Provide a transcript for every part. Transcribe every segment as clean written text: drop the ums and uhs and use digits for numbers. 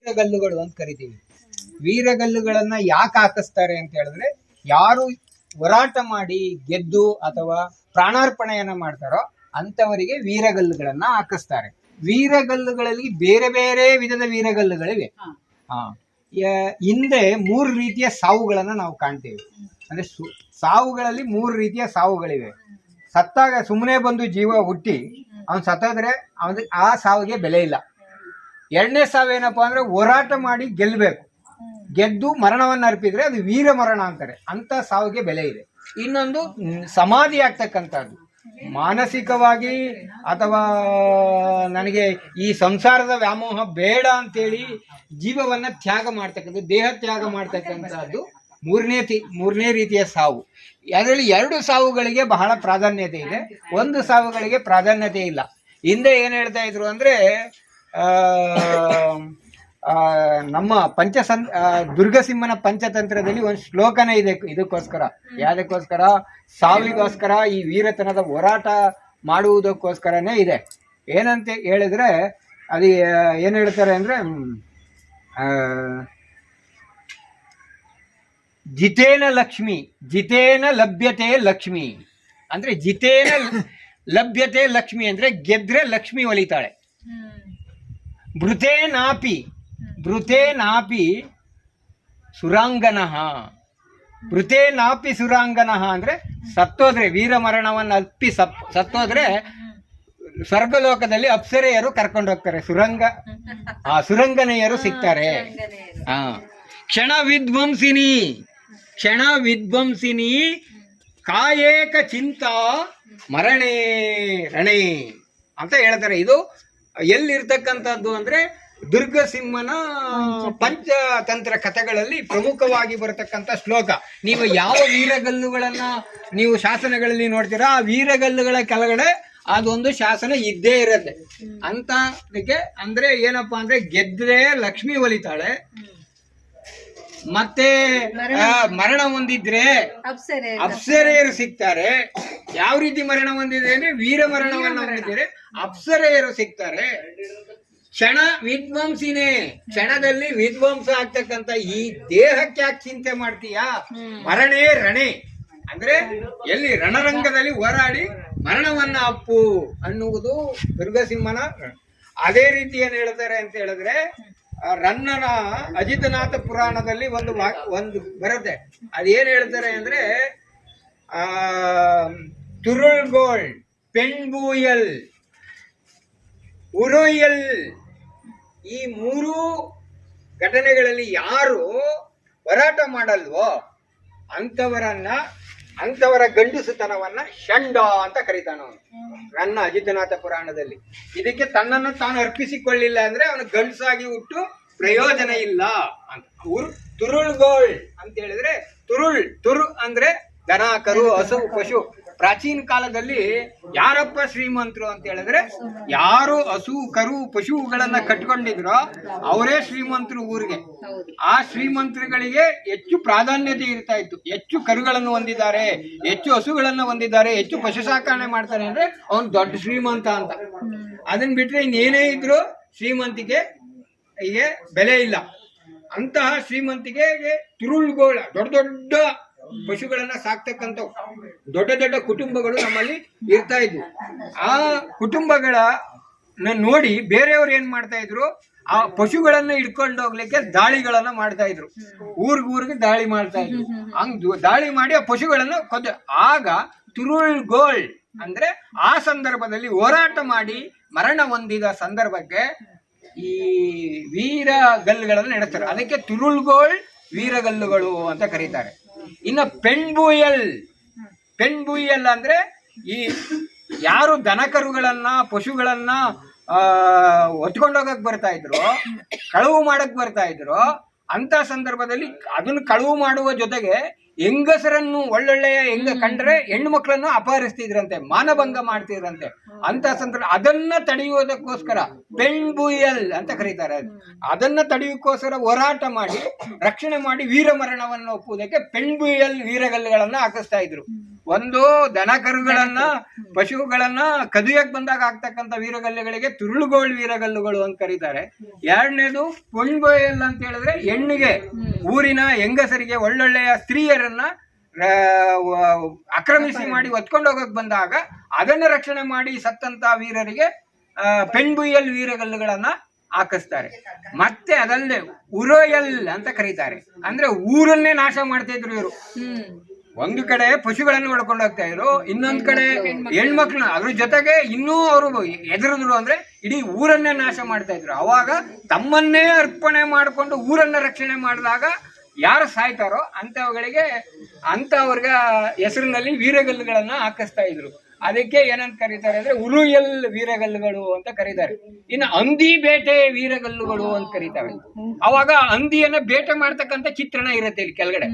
ವೀರಗಲ್ಲುಗಳು ಅಂತ ಕರಿತೀವಿ. ವೀರಗಲ್ಲುಗಳನ್ನ ಯಾಕೆ ಹಾಕಿಸ್ತಾರೆ ಅಂತ ಹೇಳಿದ್ರೆ, ಯಾರು ಹೋರಾಟ ಮಾಡಿ ಗೆದ್ದು ಅಥವಾ ಪ್ರಾಣಾರ್ಪಣೆಯನ್ನ ಮಾಡ್ತಾರೋ ಅಂತವರಿಗೆ ವೀರಗಲ್ಲುಗಳನ್ನ ಹಾಕಿಸ್ತಾರೆ. ವೀರಗಲ್ಲುಗಳಲ್ಲಿ ಬೇರೆ ಬೇರೆ ವಿಧದ ವೀರಗಲ್ಲುಗಳಿವೆ. ಹಿಂದೆ 3 ರೀತಿಯ ಸಾವುಗಳನ್ನ ನಾವು ಕಾಣ್ತೇವೆ. ಅಂದ್ರೆ ಸಾವುಗಳಲ್ಲಿ 3 ರೀತಿಯ ಸಾವುಗಳಿವೆ. ಸತ್ತಾಗ ಸುಮ್ಮನೆ ಬಂದು ಜೀವ ಹುಟ್ಟಿ ಅವನು ಸತ್ತೋದ್ರೆ ಅವನಿಗೆ ಆ ಸಾವಿಗೆ ಬೆಲೆ ಇಲ್ಲ. 2ನೇ ಸಾವೇನಪ್ಪಾ ಅಂದ್ರೆ ಹೋರಾಟ ಮಾಡಿ ಗೆಲ್ಲಬೇಕು, ಗೆದ್ದು ಮರಣವನ್ನು ಅರ್ಪಿದ್ರೆ ಅದು ವೀರ ಮರಣ ಅಂತಾರೆ. ಅಂತ ಸಾವಿಗೆ ಬೆಲೆ ಇದೆ. ಇನ್ನೊಂದು ಸಮಾಧಿ ಆಗ್ತಕ್ಕಂಥದ್ದು, ಮಾನಸಿಕವಾಗಿ ಅಥವಾ ನನಗೆ ಈ ಸಂಸಾರದ ವ್ಯಾಮೋಹ ಬೇಡ ಅಂತೇಳಿ ಜೀವವನ್ನ ತ್ಯಾಗ ಮಾಡ್ತಕ್ಕಂಥದ್ದು, ದೇಹ ತ್ಯಾಗ ಮಾಡ್ತಕ್ಕಂಥದ್ದು ಮೂರನೇ ರೀತಿಯ ಸಾವು. ಅದರಲ್ಲಿ 2 ಸಾವುಗಳಿಗೆ ಬಹಳ ಪ್ರಾಧಾನ್ಯತೆ ಇದೆ, 1 ಸಾವುಗಳಿಗೆ ಪ್ರಾಧಾನ್ಯತೆ ಇಲ್ಲ. ಹಿಂದೆ ಏನ್ ಹೇಳ್ತಾ ಇದ್ರು ಅಂದ್ರೆ, ನಮ್ಮ ದುರ್ಗಸಿಂಹನ ಪಂಚತಂತ್ರದಲ್ಲಿ ಒಂದು ಶ್ಲೋಕನೇ ಇದೆ ಇದಕ್ಕೋಸ್ಕರ. ಯಾವುದಕ್ಕೋಸ್ಕರ? ಸಾವಿಗೋಸ್ಕರ, ಈ ವೀರತನದ ಹೋರಾಟ ಮಾಡುವುದಕ್ಕೋಸ್ಕರನೇ ಇದೆ. ಏನಂತ ಹೇಳಿದ್ರೆ ಅದು ಏನ್ ಹೇಳ್ತಾರೆ ಅಂದ್ರೆ, ಜಿತೇನ ಲಕ್ಷ್ಮಿ ಜಿತೇನ ಲಭ್ಯತೆ ಲಕ್ಷ್ಮಿ ಅಂದ್ರೆ, ಜಿತೇನ ಲಭ್ಯತೆ ಲಕ್ಷ್ಮಿ ಅಂದ್ರೆ ಗೆದ್ರೆ ಲಕ್ಷ್ಮಿ ಒಲಿತಾಳೆ. ಭೃತೆ ನಾಪಿ ಸುರಾಂಗನಃ, ಭೃತೆ ನಾಪಿ ಸುರಾಂಗನಃ ಅಂದ್ರೆ ಸತ್ತೋದ್ರೆ, ವೀರ ಮರಣವನ್ನು ಅಪ್ಪಿ ಸತ್ತೋದ್ರೆ ಸ್ವರ್ಗಲೋಕದಲ್ಲಿ ಅಪ್ಸರೆಯರು ಕರ್ಕೊಂಡು ಹೋಗ್ತಾರೆ, ಸುರಂಗನೆಯರು ಸಿಗ್ತಾರೆ. ಕ್ಷಣ ವಿಧ್ವಂಸಿನಿ ಕಾಯೇಕ ಚಿಂತಾ ಮರಣೇ ರಣೇ ಅಂತ ಹೇಳ್ತಾರೆ. ಇದು ಎಲ್ಲಿರ್ತಕ್ಕಂಥದ್ದು ಅಂದ್ರೆ ದುರ್ಗಸಿಂಹನ ಪಂಚತಂತ್ರ ಕಥೆಗಳಲ್ಲಿ ಪ್ರಮುಖವಾಗಿ ಬರತಕ್ಕಂಥ ಶ್ಲೋಕ. ನೀವು ಯಾವ ವೀರಗಲ್ಲುಗಳನ್ನ ನೀವು ಶಾಸನಗಳಲ್ಲಿ ನೋಡ್ತೀರಾ, ಆ ವೀರಗಲ್ಲುಗಳ ಕೆಳಗಡೆ ಅದೊಂದು ಶಾಸನ ಇದ್ದೇ ಇರುತ್ತೆ. ಅಂತದಕ್ಕೆ ಅಂದ್ರೆ ಏನಪ್ಪಾ ಅಂದ್ರೆ, ಗೆದ್ರೆ ಲಕ್ಷ್ಮಿ ಒಲಿತಾಳೆ, ಮತ್ತೆ ಮರಣ ಹೊಂದಿದ್ರೆ ಅಪ್ಸರೆಯರು ಸಿಗ್ತಾರೆ. ಯಾವ ರೀತಿ ಮರಣ ಹೊಂದಿದೆ ಅಂದ್ರೆ, ವೀರ ಮರಣವನ್ನ ಹೊಂದಿದ್ರೆ ಅಪ್ಸರೆಯರು ಸಿಗ್ತಾರೆ. ಕ್ಷಣ ವಿಧ್ವಂಸಿನೇ, ಕ್ಷಣದಲ್ಲಿ ವಿಧ್ವಂಸ ಆಗ್ತಕ್ಕಂಥ ಈ ದೇಹಕ್ಕೆ ಯಾಕೆ ಚಿಂತೆ ಮಾಡ್ತೀಯಾ? ಮರಣೇ ರಣೆ ಅಂದ್ರೆ ಎಲ್ಲಿ ರಣರಂಗದಲ್ಲಿ ಹೋರಾಡಿ ಮರಣವನ್ನ ಅಪ್ಪು ಅನ್ನುವುದು ದುರ್ಗಸಿಂಹನ. ಅದೇ ರೀತಿ ಏನ್ ಹೇಳ್ತಾರೆ ಅಂತ ಹೇಳಿದ್ರೆ, ರನ್ನನ ಅಜಿತನಾಥ ಪುರಾಣದಲ್ಲಿ ಒಂದು ಬರುತ್ತೆ. ಅದೇನ್ ಹೇಳ್ತಾರೆ ಅಂದ್ರೆ, ತುರುಳ್ಗೋಳ್, ಪೆಣ್ಬೂಯಲ್, ಉರೋಯಲ್, ಈ 3 ಘಟನೆಗಳಲ್ಲಿ ಯಾರು ಹೋರಾಟ ಮಾಡಲ್ವೋ ಅಂತವರ ಗಂಡಸುತನವನ್ನ ಷಂಡ ಅಂತ ಕರೀತಾನವನು ನನ್ನ ಅಜಿತನಾಥ ಪುರಾಣದಲ್ಲಿ. ಇದಕ್ಕೆ ತನ್ನನ್ನು ತಾನು ಅರ್ಪಿಸಿಕೊಳ್ಳಿಲ್ಲ ಅಂದ್ರೆ ಅವನು ಗಂಡಸಾಗಿ ಹುಟ್ಟು ಪ್ರಯೋಜನ ಇಲ್ಲ ಅಂತ. ತುರುಳ್ಗೋಳ್ ಅಂತ ಹೇಳಿದ್ರೆ, ತುರು ಅಂದ್ರೆ ದನ, ಕರು, ಹಸು, ಪಶು. ಪ್ರಾಚೀನ ಕಾಲದಲ್ಲಿ ಯಾರಪ್ಪ ಶ್ರೀಮಂತರು ಅಂತ ಹೇಳಿದ್ರೆ, ಯಾರು ಹಸು ಕರು ಪಶುಗಳನ್ನ ಕಟ್ಕೊಂಡಿದ್ರೋ ಅವರೇ ಶ್ರೀಮಂತರು ಊರಿಗೆ. ಆ ಶ್ರೀಮಂತರುಗಳಿಗೆ ಹೆಚ್ಚು ಪ್ರಾಧಾನ್ಯತೆ ಇರ್ತಾ ಇತ್ತು. ಹೆಚ್ಚು ಕರುಗಳನ್ನು ಹೊಂದಿದ್ದಾರೆ, ಹೆಚ್ಚು ಹಸುಗಳನ್ನು ಹೊಂದಿದ್ದಾರೆ, ಹೆಚ್ಚು ಪಶು ಸಾಕಣೆ ಮಾಡ್ತಾರೆ ಅಂದ್ರೆ ಅವನು ದೊಡ್ಡ ಶ್ರೀಮಂತ ಅಂತ. ಅದನ್ನ ಬಿಟ್ರೆ ಇನ್ನೇನೇ ಇದ್ರು ಶ್ರೀಮಂತಿಗೆ ಹೀಗೆ ಬೆಲೆ ಇಲ್ಲ. ಅಂತಹ ಶ್ರೀಮಂತಿಗೆ ತುರುಳ್ಗೋಳ, ದೊಡ್ಡ ದೊಡ್ಡ ಪಶುಗಳನ್ನ ಸಾಕ್ತಕ್ಕಂಥ ದೊಡ್ಡ ಕುಟುಂಬಗಳು ನಮ್ಮಲ್ಲಿ ಇರ್ತಾ ಇದ್ವು. ಆ ಕುಟುಂಬಗಳನ್ನ ನೋಡಿ ಬೇರೆಯವ್ರು ಏನ್ ಮಾಡ್ತಾ ಇದ್ರು, ಆ ಪಶುಗಳನ್ನ ಹಿಡ್ಕೊಂಡು ಹೋಗ್ಲಿಕ್ಕೆ ದಾಳಿಗಳನ್ನ ಮಾಡ್ತಾ ಇದ್ರು. ಊರಿಗೆ ದಾಳಿ ಮಾಡ್ತಾ ಇದ್ರು. ಹಂಗ ದಾಳಿ ಮಾಡಿ ಆ ಪಶುಗಳನ್ನ ಆಗ ತುರುಳ್ಗೋಳ್ ಅಂದ್ರೆ ಆ ಸಂದರ್ಭದಲ್ಲಿ ಹೋರಾಟ ಮಾಡಿ ಮರಣ ಹೊಂದಿದ ಸಂದರ್ಭಕ್ಕೆ ಈ ವೀರಗಲ್ಲುಗಳನ್ನು ನಡೆಸ್ತಾರೆ. ಅದಕ್ಕೆ ತುರುಳ್ಗೋಳ್ ವೀರಗಲ್ಲುಗಳು ಅಂತ ಕರೀತಾರೆ. ಇನ್ನು ಪೆಣ್ಬುಯ್ಯಲ್ ಅಂದ್ರೆ, ಈ ಯಾರು ದನಕರುಗಳನ್ನ ಪಶುಗಳನ್ನ ಹೊತ್ಕೊಂಡೋಗಕ್ ಬರ್ತಾ ಇದ್ರು, ಕಳವು ಮಾಡಕ್ ಬರ್ತಾ ಇದ್ರು, ಅಂತ ಸಂದರ್ಭದಲ್ಲಿ ಅದನ್ನು ಕಳವು ಮಾಡುವ ಜೊತೆಗೆ ಹೆಂಗಸರನ್ನು ಒಳ್ಳೊಳ್ಳೆಯ ಕಂಡ್ರೆ ಹೆಣ್ಣು ಮಕ್ಕಳನ್ನು ಅಪಹರಿಸ್ತಿದ್ರಂತೆ, ಮಾನಭಂಗ ಮಾಡ್ತಿದ್ರಂತೆ. ಅಂತ ಸಂದರ್ಭ ಅದನ್ನ ತಡೆಯುವುದಕ್ಕೋಸ್ಕರ ಪೆಣ್ಬುಯ್ಯಲ್ ಅಂತ ಕರೀತಾರೆ. ಅದನ್ನ ತಡೆಯೋಕ್ಕೋಸ್ಕರ ಹೋರಾಟ ಮಾಡಿ ರಕ್ಷಣೆ ಮಾಡಿ ವೀರ ಮರಣವನ್ನು ಒಪ್ಪುವುದಕ್ಕೆ ಪೆಣ್ಬುಯ್ಯಲ್ ವೀರಗಲ್ಲುಗಳನ್ನ ಹಾಕಿಸ್ತಾ ಇದ್ರು. ಒಂದು ದನ ಕರುಗಳನ್ನ ಪಶುಗಳನ್ನ ಕದಿಯಕ್ ಬಂದಾಗ ಆಗ್ತಕ್ಕಂಥ ವೀರಗಲ್ಲುಗಳಿಗೆ ತುರುಳುಗೋಳ್ ವೀರಗಲ್ಲುಗಳು ಅಂತ ಕರೀತಾರೆ. ಎರಡನೇದು ಪೊಣ್ಬೊಯಲ್ ಅಂತ ಹೇಳಿದ್ರೆ ಹೆಣ್ಣಿಗೆ ಊರಿನ ಹೆಂಗಸರಿಗೆ ಒಳ್ಳೊಳ್ಳೆಯ ಸ್ತ್ರೀಯರನ್ನ ಆಕ್ರಮಿಸಿ ಮಾಡಿ ಒತ್ಕೊಂಡು ಹೋಗಕ್ ಬಂದಾಗ ಅದನ್ನ ರಕ್ಷಣೆ ಮಾಡಿ ಸತ್ತಂತ ವೀರರಿಗೆ ಪೆಣ್ಬುಯಲ್ ವೀರಗಲ್ಲುಗಳನ್ನ ಹಾಕಿಸ್ತಾರೆ. ಮತ್ತೆ ಅದಲ್ಲದೆ ಉರೋಯಲ್ ಅಂತ ಕರೀತಾರೆ. ಅಂದ್ರೆ ಊರನ್ನೇ ನಾಶ ಮಾಡ್ತಾ ಇದ್ರು ಇವರು. ಒಂದು ಕಡೆ ಪಶುಗಳನ್ನು ಹೊಡ್ಕೊಂಡು ಹೋಗ್ತಾ ಇದ್ರು, ಇನ್ನೊಂದ್ ಕಡೆ ಹೆಣ್ಮಕ್ಳನ್ನ, ಅದ್ರ ಜೊತೆಗೆ ಇನ್ನೂ ಅವರು ಎದುರಿದ್ರು ಅಂದ್ರೆ ಇಡೀ ಊರನ್ನೇ ನಾಶ ಮಾಡ್ತಾ ಇದ್ರು. ಅವಾಗ ತಮ್ಮನ್ನೇ ಅರ್ಪಣೆ ಮಾಡಿಕೊಂಡು ಊರನ್ನ ರಕ್ಷಣೆ ಮಾಡಿದಾಗ ಯಾರು ಸಾಯ್ತಾರೋ ಅಂತವ್ರಿಗೆ ಹೆಸರಿನಲ್ಲಿ ವೀರಗಲ್ಲುಗಳನ್ನ ಹಾಕಿಸ್ತಾ ಇದ್ರು. ಅದಕ್ಕೆ ಏನಂತ ಕರೀತಾರೆ ಅಂದ್ರೆ ಉರುಯಲ್ ವೀರಗಲ್ಲುಗಳು ಅಂತ ಕರೀತಾರೆ. ಇನ್ನು ಹಂದಿ ಬೇಟೆ ವೀರಗಲ್ಲುಗಳು ಅಂತ ಕರೀತಾರೆ. ಅವಾಗ ಹಂದಿಯನ್ನ ಬೇಟೆ ಮಾಡ್ತಕ್ಕಂಥ ಚಿತ್ರಣ ಇರುತ್ತೆ ಇಲ್ಲಿ ಕೆಳಗಡೆ,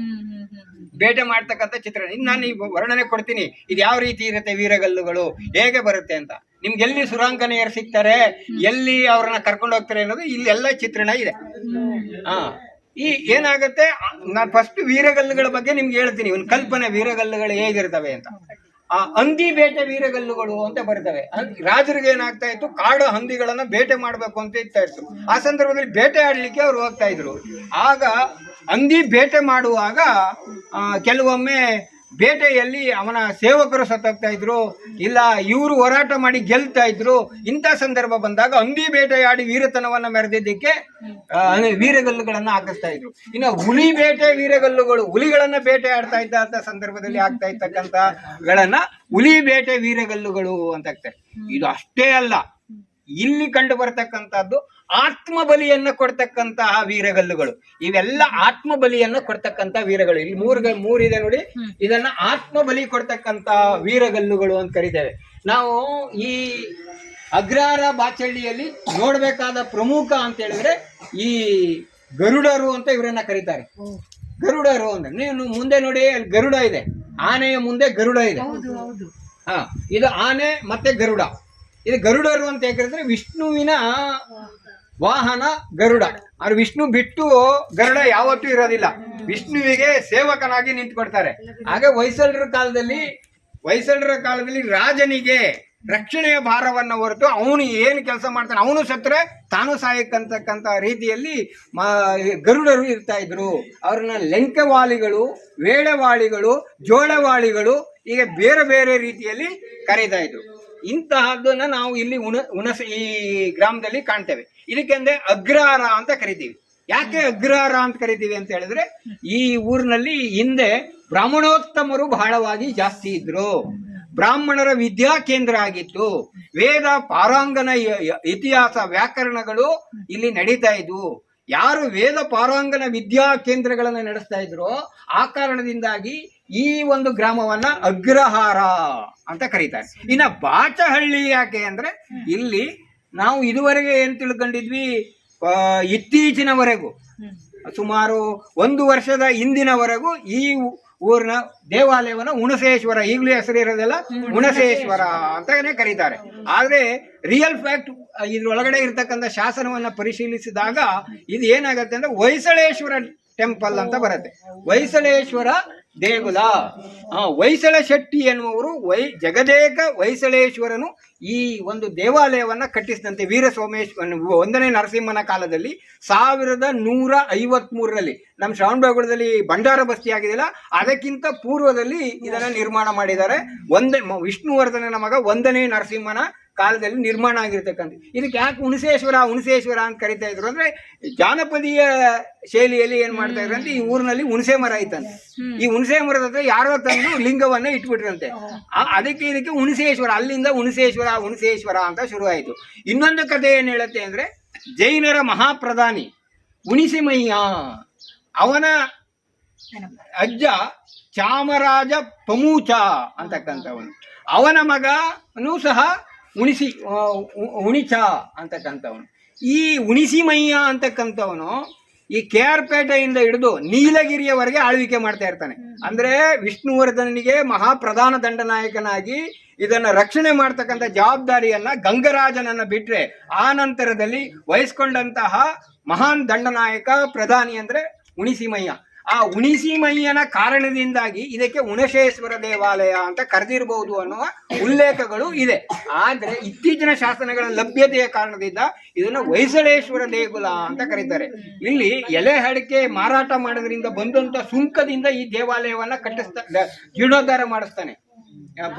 ಬೇಟೆ ಮಾಡ್ತಕ್ಕಂಥ ಚಿತ್ರಣ. ಇನ್ನು ನಾನು ಈ ವರ್ಣನೆ ಕೊಡ್ತೀನಿ, ಇದು ಯಾವ ರೀತಿ ಇರುತ್ತೆ ವೀರಗಲ್ಲುಗಳು, ಹೇಗೆ ಬರುತ್ತೆ ಅಂತ. ನಿಮ್ಗೆ ಎಲ್ಲಿ ಸುರಾಂಗನೆಯರು ಸಿಗ್ತಾರೆ, ಎಲ್ಲಿ ಅವ್ರನ್ನ ಕರ್ಕೊಂಡು ಹೋಗ್ತಾರೆ ಅನ್ನೋದು ಇಲ್ಲೆಲ್ಲ ಚಿತ್ರಣ ಇದೆ. ಈ ಏನಾಗುತ್ತೆ, ನಾನು ಫಸ್ಟ್ ವೀರಗಲ್ಲುಗಳ ಬಗ್ಗೆ ನಿಮ್ಗೆ ಹೇಳ್ತೀನಿ, ಒಂದು ಕಲ್ಪನೆ ವೀರಗಲ್ಲುಗಳು ಹೇಗಿರ್ತವೆ ಅಂತ. ಹಂದಿ ಬೇಟೆ ವೀರಗಲ್ಲುಗಳು ಅಂತ ಬರ್ತವೆ. ರಾಜರಿಗೆ ಏನಾಗ್ತಾ ಇತ್ತು, ಕಾಡು ಹಂದಿಗಳನ್ನ ಬೇಟೆ ಮಾಡ್ಬೇಕು ಅಂತ ಇರ್ತಾ ಇತ್ತು. ಆ ಸಂದರ್ಭದಲ್ಲಿ ಬೇಟೆ ಆಡ್ಲಿಕ್ಕೆ ಅವ್ರು ಹೋಗ್ತಾ ಇದ್ರು. ಆಗ ಹಂದಿ ಬೇಟೆ ಮಾಡುವಾಗ ಕೆಲವೊಮ್ಮೆ ಬೇಟೆಯಲ್ಲಿ ಅವನ ಸೇವಕರು ಸತ್ತೋಗ್ತಾ ಇದ್ರು, ಇಲ್ಲ ಇವರು ಹೋರಾಟ ಮಾಡಿ ಗೆಲ್ತಾ ಇದ್ರು. ಇಂಥ ಸಂದರ್ಭ ಬಂದಾಗ ಹಂದಿ ಬೇಟೆಯಾಡಿ ವೀರತನವನ್ನ ಮೆರೆದಿದ್ದಕ್ಕೆ ವೀರಗಲ್ಲುಗಳನ್ನ ಹಾಕಿಸ್ತಾ ಇದ್ರು. ಇನ್ನು ಹುಲಿ ಬೇಟೆ ವೀರಗಲ್ಲುಗಳು, ಹುಲಿಗಳನ್ನ ಬೇಟೆ ಆಡ್ತಾ ಇದ್ದ ಸಂದರ್ಭದಲ್ಲಿ ಆಗ್ತಾ ಇರ್ತಕ್ಕಂಥಗಳನ್ನ ಹುಲಿ ಬೇಟೆ ವೀರಗಲ್ಲುಗಳು ಅಂತ ಆಗ್ತಾರೆ. ಇದು ಅಷ್ಟೇ ಅಲ್ಲ, ಇಲ್ಲಿ ಕಂಡು ಬರ್ತಕ್ಕಂಥದ್ದು ಆತ್ಮಬಲಿಯನ್ನ ಕೊಡ್ತಕ್ಕಂತಹ ವೀರಗಲ್ಲುಗಳು. ಇವೆಲ್ಲ ಆತ್ಮಬಲಿಯನ್ನ ಕೊಡ್ತಕ್ಕಂತ ವೀರಗಳು. ಇಲ್ಲಿ ಮೂರಿದೆ ನೋಡಿ, ಇದನ್ನ ಆತ್ಮಬಲಿ ಕೊಡ್ತಕ್ಕಂತ ವೀರಗಲ್ಲುಗಳು ಅಂತ ಕರಿತೇವೆ ನಾವು. ಈ ಅಗ್ರಹಾರ ಬಾಚಹಳ್ಳಿಯಲ್ಲಿ ನೋಡ್ಬೇಕಾದ ಪ್ರಮುಖ ಅಂತ ಹೇಳಿದ್ರೆ ಈ ಗರುಡರು ಅಂತ ಇವರನ್ನ ಕರೀತಾರೆ. ಗರುಡರು ಅಂದ್ರೆ ನೀವು ಮುಂದೆ ನೋಡಿ, ಅಲ್ಲಿ ಗರುಡ ಇದೆ, ಆನೆಯ ಮುಂದೆ ಗರುಡ ಇದೆ. ಇದು ಆನೆ ಮತ್ತೆ ಗರುಡ. ಇದು ಗರುಡರು ಅಂತ ಹೇಳಿದ್ರೆ ವಿಷ್ಣುವಿನ ವಾಹನ ಗರುಡ. ಅವ್ರು ವಿಷ್ಣು ಬಿಟ್ಟು ಗರುಡ ಯಾವತ್ತೂ ಇರೋದಿಲ್ಲ, ವಿಷ್ಣುವಿಗೆ ಸೇವಕನಾಗಿ ನಿಂತ್ಕೊಡ್ತಾರೆ. ಹಾಗೆ ಹೊಯ್ಸಳರ ಕಾಲದಲ್ಲಿ ರಾಜನಿಗೆ ರಕ್ಷಣೆಯ ಭಾರವನ್ನ ಹೊರತು ಅವನು ಏನು ಕೆಲಸ ಮಾಡ್ತಾನೆ, ಅವನು ಸತ್ತರೆ ತಾನು ಸಾಯಕ್ಕಂತಕ್ಕಂತ ರೀತಿಯಲ್ಲಿ ಗರುಡರು ಇರ್ತಾ ಇದ್ರು. ಅವ್ರನ್ನ ಲೆಂಕವಾಳಿಗಳು, ವೇಳೆವಾಳಿಗಳು, ಜೋಳವಾಳಿಗಳು, ಹೀಗೆ ಬೇರೆ ಬೇರೆ ರೀತಿಯಲ್ಲಿ ಕರೀತಾ ಇದ್ರು. ಇಂತಹದ್ದನ್ನ ನಾವು ಇಲ್ಲಿ ಈ ಗ್ರಾಮದಲ್ಲಿ ಕಾಣ್ತೇವೆ. ಇದಕ್ಕೆಂದ್ರೆ ಅಗ್ರಹಾರ ಅಂತ ಕರಿತೀವಿ. ಯಾಕೆ ಅಗ್ರಹಾರ ಅಂತ ಕರಿತೀವಿ ಅಂತ ಹೇಳಿದ್ರೆ, ಈ ಊರಿನಲ್ಲಿ ಹಿಂದೆ ಬ್ರಾಹ್ಮಣೋತ್ತಮರು ಬಹಳವಾಗಿ ಜಾಸ್ತಿ ಇದ್ರು. ಬ್ರಾಹ್ಮಣರ ವಿದ್ಯಾ ಕೇಂದ್ರ ಆಗಿತ್ತು. ವೇದ ಪಾರಾಂಗನ ಇತಿಹಾಸ ವ್ಯಾಕರಣಗಳು ಇಲ್ಲಿ ನಡೀತಾ ಇದ್ವು. ಯಾರು ವೇದ ಪಾರಾಂಗನ ವಿದ್ಯಾ ಕೇಂದ್ರಗಳನ್ನ ನಡೆಸ್ತಾ ಇದ್ರು, ಆ ಕಾರಣದಿಂದಾಗಿ ಈ ಒಂದು ಗ್ರಾಮವನ್ನ ಅಗ್ರಹಾರ ಅಂತ ಕರೀತಾರೆ. ಇನ್ನ ಬಾಚಹಳ್ಳಿ ಯಾಕೆ ಅಂದ್ರೆ, ಇಲ್ಲಿ ನಾವು ಇದುವರೆಗೆ ಏನ್ ತಿಳ್ಕೊಂಡಿದ್ವಿ, ಇತ್ತೀಚಿನವರೆಗೂ ಸುಮಾರು 1 ವರ್ಷದ ಹಿಂದಿನವರೆಗೂ ಈ ಊರಿನ ದೇವಾಲಯವನ್ನ ಹುಣಸೇಶ್ವರ, ಈಗಲೂ ಹೆಸರು ಇರೋದೆಲ್ಲ ಹುಣಸೇಶ್ವರ ಅಂತಾನೆ ಕರೀತಾರೆ. ಆದ್ರೆ ರಿಯಲ್ ಫ್ಯಾಕ್ಟ್ ಇದ್ರೊಳಗಡೆ ಇರ್ತಕ್ಕಂಥ ಶಾಸನವನ್ನ ಪರಿಶೀಲಿಸಿದಾಗ ಇದು ಏನಾಗತ್ತೆ ಅಂದ್ರೆ ಹೊಯ್ಸಳೇಶ್ವರ ಟೆಂಪಲ್ ಅಂತ ಬರುತ್ತೆ. ಹೊಯ್ಸಳೇಶ್ವರ ದೇಗುಲ. ಹೊಯ್ಸಳ ಶೆಟ್ಟಿ ಎನ್ನುವರು ಜಗದೇಕ ಹೊಯ್ಸಳೇಶ್ವರನು ಈ ಒಂದು ದೇವಾಲಯವನ್ನ ಕಟ್ಟಿಸಿದಂತೆ ವೀರ ಸೋಮೇಶ್ವರ 1ನೇ ನರಸಿಂಹನ ಕಾಲದಲ್ಲಿ 1153ರಲ್ಲಿ ನಮ್ಮ ಶ್ರವಣಬೆಳಗೊಳದಲ್ಲಿ ಭಂಡಾರ ಬಸ್ತಿ ಆಗಿದೆಯಲ್ಲ, ಅದಕ್ಕಿಂತ ಪೂರ್ವದಲ್ಲಿ ಇದನ್ನ ನಿರ್ಮಾಣ ಮಾಡಿದ್ದಾರೆ. ವಿಷ್ಣುವರ್ಧನನ ಮಗ 1ನೇ ನರಸಿಂಹನ ಕಾಲದಲ್ಲಿ ನಿರ್ಮಾಣ ಆಗಿರ್ತಕ್ಕಂಥ. ಇದಕ್ಕೆ ಯಾಕೆ ಹುಣಸೇಶ್ವರ ಅಂತ ಕರಿತಾ ಇದ್ರು ಅಂದ್ರೆ, ಜಾನಪದೀಯ ಶೈಲಿಯಲ್ಲಿ ಏನ್ ಮಾಡ್ತಾ ಇದ್ರು ಅಂದ್ರೆ, ಈ ಊರಿನಲ್ಲಿ ಹುಣಸೆ ಮರ ಐತಂತೆ. ಈ ಹುಣಸೆ ಮರದ ಹತ್ರ ಯಾರೋ ತಂದು ಲಿಂಗವನ್ನ ಇಟ್ಬಿಟ್ರಂತೆ. ಅದಕ್ಕೆ ಇದಕ್ಕೆ ಹುಣಸೇಶ್ವರ, ಅಲ್ಲಿಂದ ಹುಣಸೇಶ್ವರ ಅಂತ ಶುರುವಾಯಿತು. ಇನ್ನೊಂದು ಕಥೆ ಏನ್ ಹೇಳುತ್ತೆ ಅಂದ್ರೆ, ಜೈನರ ಮಹಾಪ್ರಧಾನಿ ಹುಣಿಸಿಮಯ್ಯ, ಅವನ ಅಜ್ಜ ಚಾಮರಾಜ ಪಮೂಚ ಅಂತಕ್ಕಂಥವನು, ಅವನ ಮಗನೂ ಸಹ ಉಣಿಚ ಅಂತಕ್ಕಂಥವನು. ಈ ಹುಣಿಸಿಮಯ್ಯ ಅಂತಕ್ಕಂಥವನು ಈ KR ಪೇಟೆಯಿಂದ ಹಿಡಿದು ನೀಲಗಿರಿಯವರೆಗೆ ಆಳ್ವಿಕೆ ಮಾಡ್ತಾ ಇರ್ತಾನೆ. ಅಂದ್ರೆ ವಿಷ್ಣುವರ್ಧನಿಗೆ ಮಹಾಪ್ರಧಾನ ದಂಡನಾಯಕನಾಗಿ ಇದನ್ನ ರಕ್ಷಣೆ ಮಾಡ್ತಕ್ಕಂಥ ಜವಾಬ್ದಾರಿಯನ್ನ ಗಂಗರಾಜನನ್ನ ಬಿಟ್ರೆ ಆ ನಂತರದಲ್ಲಿ ವಹಿಸ್ಕೊಂಡಂತಹ ಮಹಾನ್ ದಂಡನಾಯಕ ಪ್ರಧಾನಿ ಅಂದ್ರೆ ಹುಣಿಸಿಮಯ್ಯ. ಆ ಉಣಿಸಿಮಯ್ಯನ ಕಾರಣದಿಂದಾಗಿ ಇದಕ್ಕೆ ಉಣಶೇಶ್ವರ ದೇವಾಲಯ ಅಂತ ಕರೆದಿರಬಹುದು ಅನ್ನುವ ಉಲ್ಲೇಖಗಳು ಇದೆ. ಆದ್ರೆ ಇತ್ತೀಚಿನ ಶಾಸನಗಳ ಲಭ್ಯತೆಯ ಕಾರಣದಿಂದ ಇದನ್ನು ಹೊಯ್ಸಳೇಶ್ವರ ದೇಗುಲ ಅಂತ ಕರೀತಾರೆ. ಇಲ್ಲಿ ಎಲೆ ಅಡಿಕೆ ಮಾರಾಟ ಮಾಡೋದ್ರಿಂದ ಬಂದಂತ ಸುಂಕದಿಂದ ಈ ದೇವಾಲಯವನ್ನ ಜೀರ್ಣೋದ್ಧಾರ ಮಾಡಿಸ್ತಾನೆ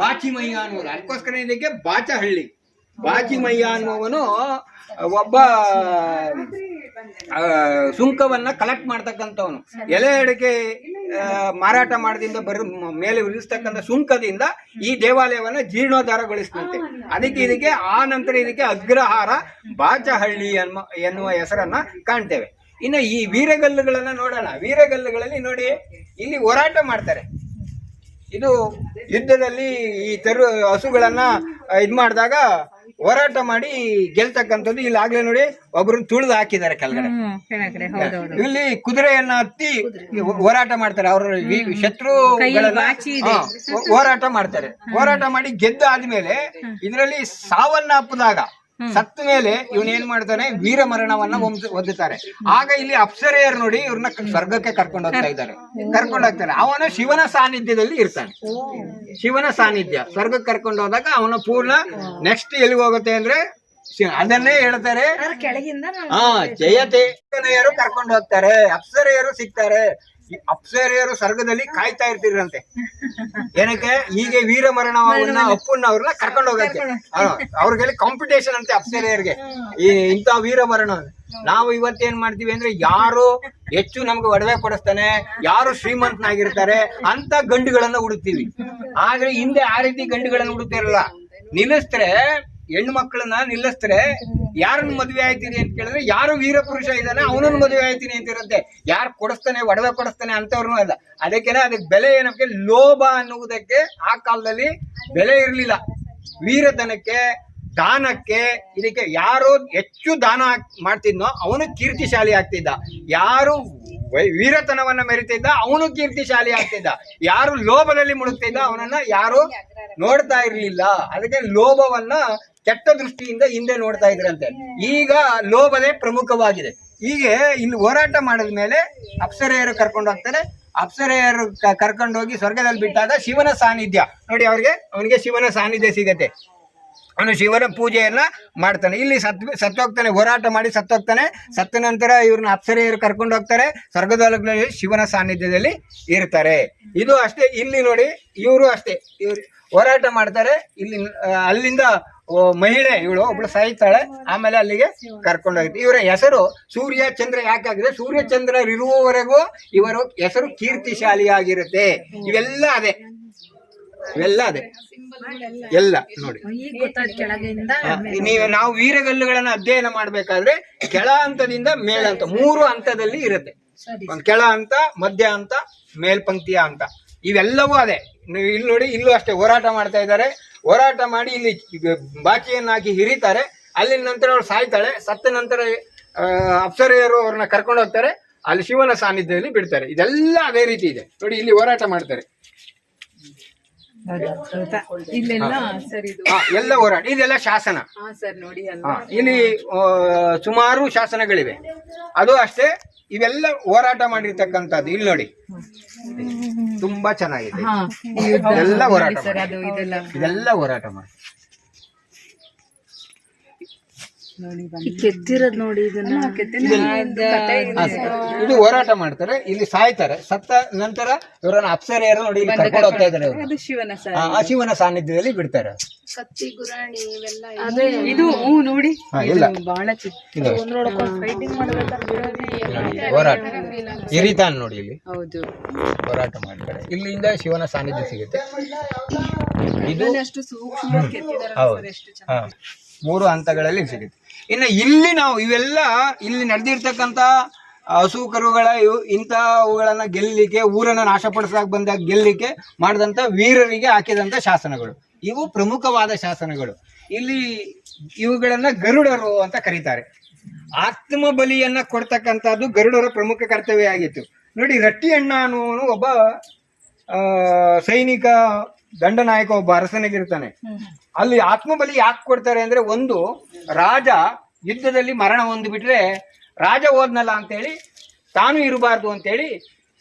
ಬಾಚಿಮಯ್ಯ ಅನ್ನೋರು. ಅದಕ್ಕೋಸ್ಕರ ಇದಕ್ಕೆ ಬಾಚಹಳ್ಳಿ. ಬಾಚಿಮಯ್ಯ ಅನ್ನುವನು ಒಬ್ಬ ಸುಂಕವನ್ನ ಕಲೆಕ್ಟ್ ಮಾಡ್ತಕ್ಕಂಥವನು. ಎಲೆ ಅಡಿಕೆ ಮಾರಾಟ ಮಾಡದಿಂದ ಮೇಲೆ ಉಳಿಸ್ತಕ್ಕಂಥ ಸುಂಕದಿಂದ ಈ ದೇವಾಲಯವನ್ನ ಜೀರ್ಣೋದ್ಧಾರಗೊಳಿಸಿದಂತೆ. ಅದಕ್ಕೆ ಇದಕ್ಕೆ ಆ ನಂತರ ಇದಕ್ಕೆ ಅಗ್ರಹಾರ ಬಾಚಹಳ್ಳಿ ಎನ್ನುವ ಹೆಸರನ್ನ ಕಾಣ್ತೇವೆ. ಇನ್ನು ಈ ವೀರಗಲ್ಲುಗಳನ್ನ ನೋಡೋಣ. ವೀರಗಲ್ಲುಗಳಲ್ಲಿ ನೋಡಿ, ಇಲ್ಲಿ ಹೋರಾಟ ಮಾಡ್ತಾರೆ. ಇದು ಯುದ್ಧದಲ್ಲಿ ಈ ಹಸುಗಳನ್ನ ಇದ್ ಮಾಡಿದಾಗ ಹೋರಾಟ ಮಾಡಿ ಗೆಲ್ತಕ್ಕಂಥದ್ದು. ಇಲ್ಲಿ ಆಗ್ಲೇ ನೋಡಿ ಒಬ್ರನ್ನ ತುಳಿದು ಹಾಕಿದ್ದಾರೆ ಕೆಳಗಡೆ. ಇಲ್ಲಿ ಕುದುರೆಯನ್ನ ಹತ್ತಿ ಹೋರಾಟ ಮಾಡ್ತಾರೆ. ಅವ್ರ ಶತ್ರುಗಳನ್ನ ಹೋರಾಟ ಮಾಡ್ತಾರೆ. ಹೋರಾಟ ಮಾಡಿ ಗೆದ್ದು ಆದ್ಮೇಲೆ ಇದರಲ್ಲಿ ಸಾವನ್ನ ಅಪ್ಪದಾಗ ಸತ್ತ ಮೇಲೆ ಇವನೇನ್ ಮಾಡ್ತಾನೆ, ವೀರ ಮರಣವನ್ನ ಹೊಂದುತ್ತಾರೆ. ಆಗ ಇಲ್ಲಿ ಅಪ್ಸರೆಯರು ನೋಡಿ ಇವ್ರನ್ನ ಸ್ವರ್ಗಕ್ಕೆ ಕರ್ಕೊಂಡು ಹೋಗ್ತಾರೆ. ಅವನು ಶಿವನ ಸಾನ್ನಿಧ್ಯದಲ್ಲಿ ಇರ್ತಾನೆ. ಶಿವನ ಸಾನ್ನಿಧ್ಯ ಸ್ವರ್ಗಕ್ಕೆ ಕರ್ಕೊಂಡು ಹೋದಾಗ ಅವನ ಪೂರ್ಣ ನೆಕ್ಸ್ಟ್ ಎಲ್ಲಿಗೆ ಹೋಗುತ್ತೆ ಅಂದ್ರೆ ಅದನ್ನೇ ಹೇಳ್ತಾರೆ. ಜಯತೆಯರು ಕರ್ಕೊಂಡು ಹೋಗ್ತಾರೆ, ಅಪ್ಸರೆಯರು ಸಿಗ್ತಾರೆ. ಅಪ್ಸರೆಯರು ಸ್ವರ್ಗದಲ್ಲಿ ಕಾಯ್ತಾ ಇರ್ತಿರಂತೆ. ಏನಕ್ಕೆ? ಹೀಗೆ ವೀರ ಮರಣವನ್ನ ಅಪ್ಪನ್ನ ಅವ್ರನ್ನ ಕರ್ಕೊಂಡು ಹೋಗಕ್ಕೆ. ಅವ್ರಿಗೆ ಕಾಂಪಿಟೇಷನ್ ಅಂತೆ ಅಪ್ಸರೆಯರಿಗೆ ಇಂಥ ವೀರ ಮರಣ. ನಾವು ಇವತ್ತೇನ್ ಮಾಡ್ತೀವಿ ಅಂದ್ರೆ, ಯಾರು ಹೆಚ್ಚು ನಮ್ಗೆ ಒಡವೆ ಕೊಡಿಸ್ತಾನೆ, ಯಾರು ಶ್ರೀಮಂತನಾಗಿರ್ತಾರೆ ಅಂತ ಗಂಡುಗಳನ್ನ ಹುಡುಕ್ತಿವಿ. ಆದ್ರೆ ಹಿಂದೆ ಆ ರೀತಿ ಗಂಡುಗಳನ್ನ ಹುಡುಕ್ತಿರಲ್ಲ. ನಿಲ್ಲಿಸ್ತಾರೆ, ಹೆಣ್ಣು ಮಕ್ಕಳನ್ನ ನಿಲ್ಲಿಸ್ತಾರೆ. ಯಾರನ್ನ ಮದುವೆ ಆಯ್ತೀನಿ ಅಂತ ಕೇಳಿದ್ರೆ, ಯಾರು ವೀರ ಪುರುಷ ಇದ್ದಾನೆ ಅವನನ್ನು ಮದುವೆ ಆಯ್ತೀನಿ ಅಂತ ಇರುತ್ತೆ. ಯಾರು ಕೊಡಿಸ್ತಾನೆ, ಒಡವೆ ಕೊಡಿಸ್ತಾನೆ ಅಂತವ್ರನ್ನೂ ಅಲ್ಲ. ಅದಕ್ಕೆನೆ ಅದಕ್ಕೆ ಬೆಲೆ ಏನಕ್ಕೆ, ಲೋಭ ಅನ್ನುವುದಕ್ಕೆ ಆ ಕಾಲದಲ್ಲಿ ಬೆಲೆ ಇರಲಿಲ್ಲ. ವೀರಧನಕ್ಕೆ, ದಾನಕ್ಕೆ, ಇದಕ್ಕೆ ಯಾರು ಹೆಚ್ಚು ದಾನ ಮಾಡ್ತಿದ್ನೋ ಅವನು ಕೀರ್ತಿಶಾಲಿ ಆಗ್ತಿದ್ದ. ಯಾರು ವೀರತನವನ್ನ ಮೆರಿತಿದ್ದ ಅವನು ಕೀರ್ತಿಶಾಲಿ ಆಗ್ತಿದ್ದ. ಯಾರು ಲೋಭದಲ್ಲಿ ಮುಳುಗ್ತಿದ್ದ ಅವನನ್ನ ಯಾರು ನೋಡ್ತಾ ಇರ್ಲಿಲ್ಲ. ಅದಕ್ಕೆ ಲೋಭವನ್ನ ಕೆಟ್ಟ ದೃಷ್ಟಿಯಿಂದ ಹಿಂದೆ ನೋಡ್ತಾ ಇದ್ರಂತೆ. ಈಗ ಲೋಭವೇ ಪ್ರಮುಖವಾಗಿದೆ. ಹೀಗೆ ಇಲ್ಲಿ ಹೋರಾಟ ಮಾಡಿದ್ಮೇಲೆ ಅಪ್ಸರೆಯರು ಕರ್ಕೊಂಡು ಹೋಗ್ತಾರೆ. ಅಪ್ಸರೆಯರು ಕರ್ಕೊಂಡೋಗಿ ಸ್ವರ್ಗದಲ್ಲಿ ಬಿಟ್ಟಾಗ ಶಿವನ ಸಾನ್ನಿಧ್ಯ ನೋಡಿ, ಅವನಿಗೆ ಶಿವನ ಸಾನ್ನಿಧ್ಯ ಸಿಗತ್ತೆ. ಅವನು ಶಿವನ ಪೂಜೆಯನ್ನ ಮಾಡ್ತಾನೆ. ಇಲ್ಲಿ ಸತ್ತೋಗ್ತಾನೆ, ಹೋರಾಟ ಮಾಡಿ ಸತ್ತೋಗ್ತಾನೆ. ಸತ್ತ ನಂತರ ಇವ್ರನ್ನ ಅಪ್ಸರೆಯರು ಕರ್ಕೊಂಡು ಹೋಗ್ತಾರೆ. ಸ್ವರ್ಗದೊಳಗಳಲ್ಲಿ ಶಿವನ ಸಾನ್ನಿಧ್ಯದಲ್ಲಿ ಇರ್ತಾರೆ. ಇದು ಅಷ್ಟೇ. ಇಲ್ಲಿ ನೋಡಿ, ಇವರು ಅಷ್ಟೇ, ಇವ್ರು ಹೋರಾಟ ಮಾಡ್ತಾರೆ. ಇಲ್ಲಿ ಅಲ್ಲಿಂದ ಮಹಿಳೆ ಇವಳು ಒಬ್ಳು ಸಾಯ್ತಾಳೆ. ಆಮೇಲೆ ಅಲ್ಲಿಗೆ ಕರ್ಕೊಂಡು ಹೋಗುತ್ತೆ. ಇವರ ಹೆಸರು ಸೂರ್ಯ ಚಂದ್ರ ಯಾಕಾಗಿದೆ? ಸೂರ್ಯ ಚಂದ್ರ ಇರುವವರೆಗೂ ಇವರ ಹೆಸರು ಕೀರ್ತಿಶಾಲಿಯಾಗಿರುತ್ತೆ. ಇವೆಲ್ಲ ಅದೇ ಎಲ್ಲ ನೋಡಿ. ನಾವು ವೀರಗಲ್ಲುಗಳನ್ನ ಅಧ್ಯಯನ ಮಾಡ್ಬೇಕಾದ್ರೆ ಕೆಳ ಹಂತದಿಂದ ಮೇಳ ಹಂತ 3 ಹಂತದಲ್ಲಿ ಇರುತ್ತೆ. ಒಂದು ಕೆಳ ಹಂತ, ಮಧ್ಯ ಹಂತ, ಮೇಲ್ಪಂಕ್ತಿಯ ಹಂತ. ಇವೆಲ್ಲವೂ ಅದೇ. ಇಲ್ಲಿ ನೋಡಿ, ಇಲ್ಲೂ ಅಷ್ಟೇ ಹೋರಾಟ ಮಾಡ್ತಾ ಇದ್ದಾರೆ. ಹೋರಾಟ ಮಾಡಿ ಇಲ್ಲಿ ಬಾಚಿಯನ್ನಾಕಿ ಹಿರಿತಾರೆ. ಅಲ್ಲಿನ ನಂತರ ಅವಳು ಸಾಯ್ತಾಳೆ. ಸತ್ತ ನಂತರ ಅಪ್ಸರೆಯರು ಅವ್ರನ್ನ ಕರ್ಕೊಂಡು ಹೋಗ್ತಾರೆ. ಅಲ್ಲಿ ಶಿವನ ಸಾನ್ನಿಧ್ಯದಲ್ಲಿ ಬಿಡ್ತಾರೆ. ಇದೆಲ್ಲ ಅದೇ ರೀತಿ ಇದೆ ನೋಡಿ. ಇಲ್ಲಿ ಹೋರಾಟ ಮಾಡ್ತಾರೆ. ಎಲ್ಲ ಹೋರಾಟ, ಇದೆಲ್ಲ ಶಾಸನ. ಇಲ್ಲಿ ಸುಮಾರು ಶಾಸನಗಳಿವೆ. ಅದು ಅಷ್ಟೇ. ಇವೆಲ್ಲ ಹೋರಾಟ ಮಾಡಿರ್ತಕ್ಕಂಥದ್ದು. ಇಲ್ಲಿ ನೋಡಿ, ತುಂಬಾ ಚೆನ್ನಾಗಿದೆ. ಇದೆಲ್ಲ ಹೋರಾಟ ಮಾಡಿ ಇದು ಹೋರಾಟ ಮಾಡ್ತಾರೆ. ಇಲ್ಲಿ ಸಾಯ್ತಾರೆ. ಸತ್ತ ನಂತರ ಇವರನ್ನ ಅಪ್ಸರೆಯರು ನೋಡಿ ಇಲ್ಲಿ ಕರ್ಕೊಂಡು ಹೋಗ್ತಾ ಇದ್ದಾರೆ. ಶಿವನ ಸಾನ್ನಿಧ್ಯದಲ್ಲಿ ಬಿಡ್ತಾರೆ. ಹೋರಾಟ ಹಿರಿತಾನ್ ನೋಡಿ, ಇಲ್ಲಿ ಹೋರಾಟ ಮಾಡ್ತಾರೆ. ಇಲ್ಲಿಂದ ಶಿವನ ಸಾನ್ನಿಧ್ಯ ಸಿಗುತ್ತೆ. ಇದು ಹೌದು, 3 ಹಂತಗಳಲ್ಲಿ ಸಿಗುತ್ತೆ. ಇನ್ನು ಇಲ್ಲಿ ನಾವು ಇವೆಲ್ಲ ಇಲ್ಲಿ ನಡೆದಿರ್ತಕ್ಕಂಥ ಹಸು ಕರುಗಳ ಇಂಥವುಗಳನ್ನ ಗೆಲ್ಲಲಿಕ್ಕೆ, ಊರನ್ನ ನಾಶಪಡಿಸಾಕ ಬಂದಾಗ ಗೆಲ್ಲಲಿಕ್ಕೆ ಮಾಡಿದಂಥ ವೀರರಿಗೆ ಹಾಕಿದಂಥ ಶಾಸನಗಳು. ಇವು ಪ್ರಮುಖವಾದ ಶಾಸನಗಳು. ಇಲ್ಲಿ ಇವುಗಳನ್ನ ಗರುಡರು ಅಂತ ಕರೀತಾರೆ. ಆತ್ಮ ಬಲಿಯನ್ನ ಕೊಡ್ತಕ್ಕಂಥದ್ದು ಗರುಡರ ಪ್ರಮುಖ ಕರ್ತವ್ಯ ಆಗಿತ್ತು. ನೋಡಿ, ರಟ್ಟಿಯಣ್ಣ ಅನ್ನುವನು ಒಬ್ಬ ಸೈನಿಕ ದಂಡನಾಯಕ, ಒಬ್ಬ ಅರಸನಿಗಿರ್ತಾನೆ. ಅಲ್ಲಿ ಆತ್ಮಬಲಿ ಯಾಕೆ ಕೊಡ್ತಾರೆ ಅಂದ್ರೆ, ಒಂದು ರಾಜ ಯುದ್ಧದಲ್ಲಿ ಮರಣ ಹೊಂದ್ಬಿಟ್ರೆ ರಾಜ ಹೋದ್ನಲ್ಲ ಅಂತೇಳಿ ತಾನು ಇರಬಾರ್ದು ಅಂತೇಳಿ